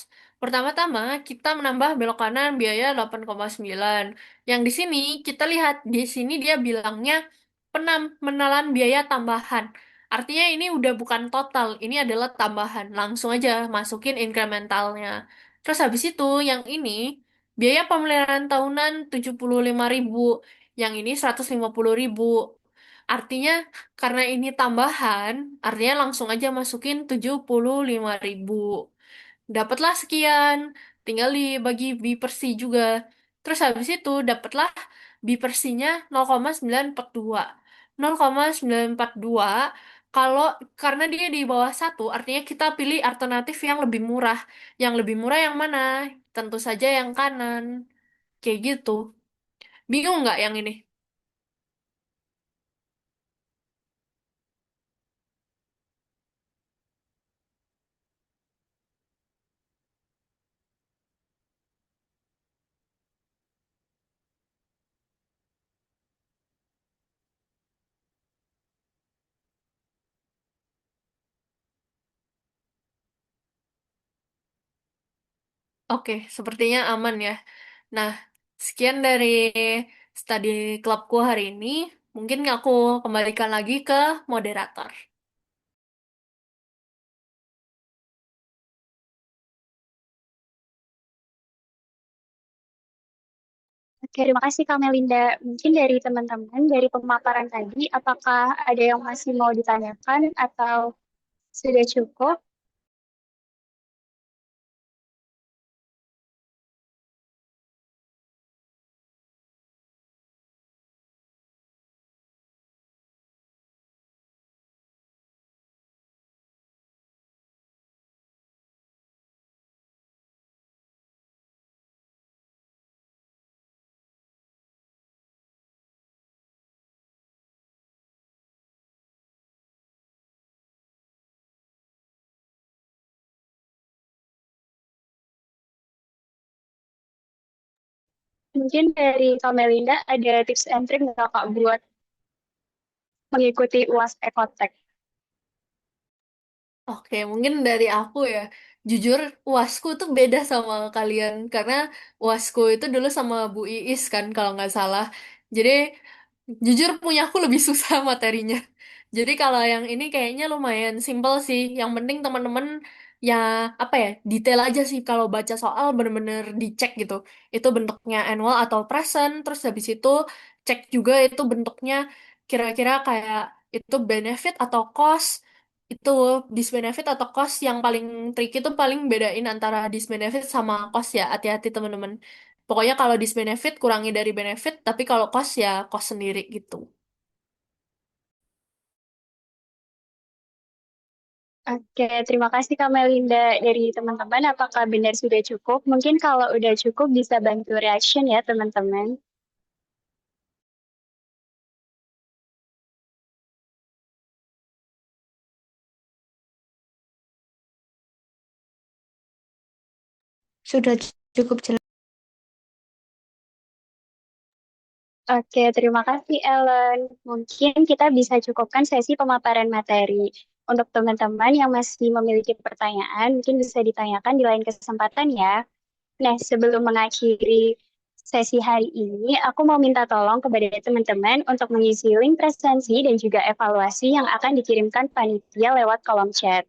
Pertama-tama kita menambah belok kanan biaya 8,9. Yang di sini kita lihat, di sini dia bilangnya penelan biaya tambahan. Artinya ini udah bukan total, ini adalah tambahan. Langsung aja masukin incrementalnya. Terus habis itu yang ini biaya pemeliharaan tahunan 75.000, yang ini 150.000. Artinya karena ini tambahan, artinya langsung aja masukin 75.000. Dapatlah sekian, tinggal dibagi B per C juga. Terus habis itu dapatlah B per C-nya 0,942. 0,942 kalau karena dia di bawah satu, artinya kita pilih alternatif yang lebih murah. Yang lebih murah yang mana? Tentu saja yang kanan. Kayak gitu. Bingung nggak yang ini? Oke, sepertinya aman ya. Nah, sekian dari study clubku hari ini. Mungkin aku kembalikan lagi ke moderator. Oke, terima kasih Kak Melinda. Mungkin dari teman-teman, dari pemaparan tadi, apakah ada yang masih mau ditanyakan atau sudah cukup? Mungkin dari Kak Melinda ada tips and trick nggak Kak buat mengikuti UAS Ekotek? Oke, mungkin dari aku ya. Jujur, UASku tuh beda sama kalian. Karena UASku itu dulu sama Bu Iis kan, kalau nggak salah. Jadi, jujur punya aku lebih susah materinya. Jadi kalau yang ini kayaknya lumayan simpel sih. Yang penting teman-teman ya apa ya, detail aja sih kalau baca soal bener-bener dicek gitu. Itu bentuknya annual atau present. Terus habis itu cek juga itu bentuknya kira-kira kayak itu benefit atau cost. Itu disbenefit atau cost yang paling tricky itu paling bedain antara disbenefit sama cost ya. Hati-hati teman-teman. Pokoknya kalau disbenefit kurangi dari benefit, tapi kalau cost ya cost sendiri gitu. Oke, terima kasih Kak Melinda dari teman-teman. Apakah benar sudah cukup? Mungkin kalau udah cukup bisa bantu reaction ya teman-teman. Sudah cukup jelas. Oke, terima kasih Ellen. Mungkin kita bisa cukupkan sesi pemaparan materi. Untuk teman-teman yang masih memiliki pertanyaan, mungkin bisa ditanyakan di lain kesempatan ya. Nah, sebelum mengakhiri sesi hari ini, aku mau minta tolong kepada teman-teman untuk mengisi link presensi dan juga evaluasi yang akan dikirimkan panitia lewat kolom chat.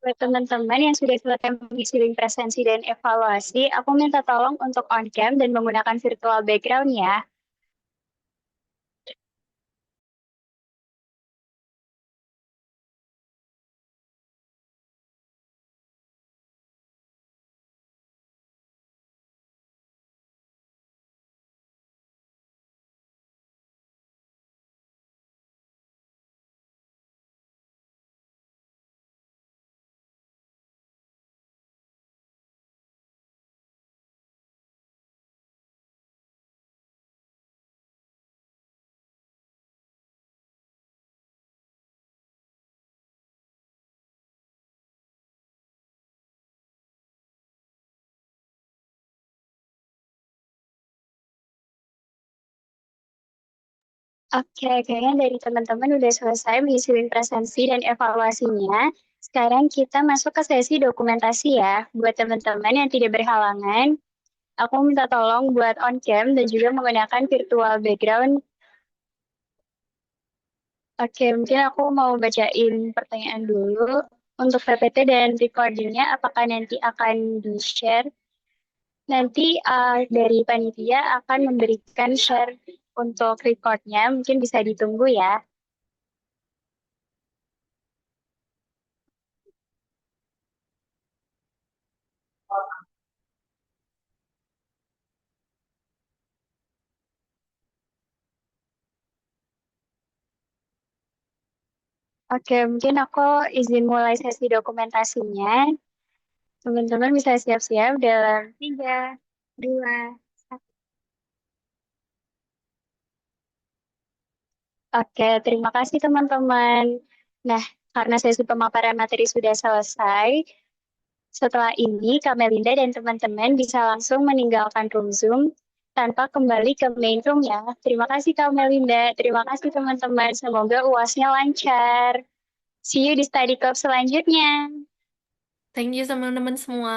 Buat teman-teman yang sudah selesai mengisi link presensi dan evaluasi, aku minta tolong untuk on-cam dan menggunakan virtual background ya. Oke, kayaknya dari teman-teman udah selesai mengisi link presensi dan evaluasinya. Sekarang kita masuk ke sesi dokumentasi ya. Buat teman-teman yang tidak berhalangan, aku minta tolong buat on-cam dan juga menggunakan virtual background. Oke, mungkin aku mau bacain pertanyaan dulu. Untuk PPT dan recordingnya, apakah nanti akan di-share? Nanti dari panitia akan memberikan share untuk recordnya, mungkin bisa ditunggu ya. Oke, mungkin aku izin mulai sesi dokumentasinya. Teman-teman bisa siap-siap dalam 3, 2, 1. Oke, terima kasih teman-teman. Nah, karena sesi pemaparan materi sudah selesai, setelah ini Kak Melinda dan teman-teman bisa langsung meninggalkan room Zoom tanpa kembali ke main room ya. Terima kasih Kak Melinda, terima kasih teman-teman. Semoga UASnya lancar. See you di study club selanjutnya. Thank you teman-teman semua.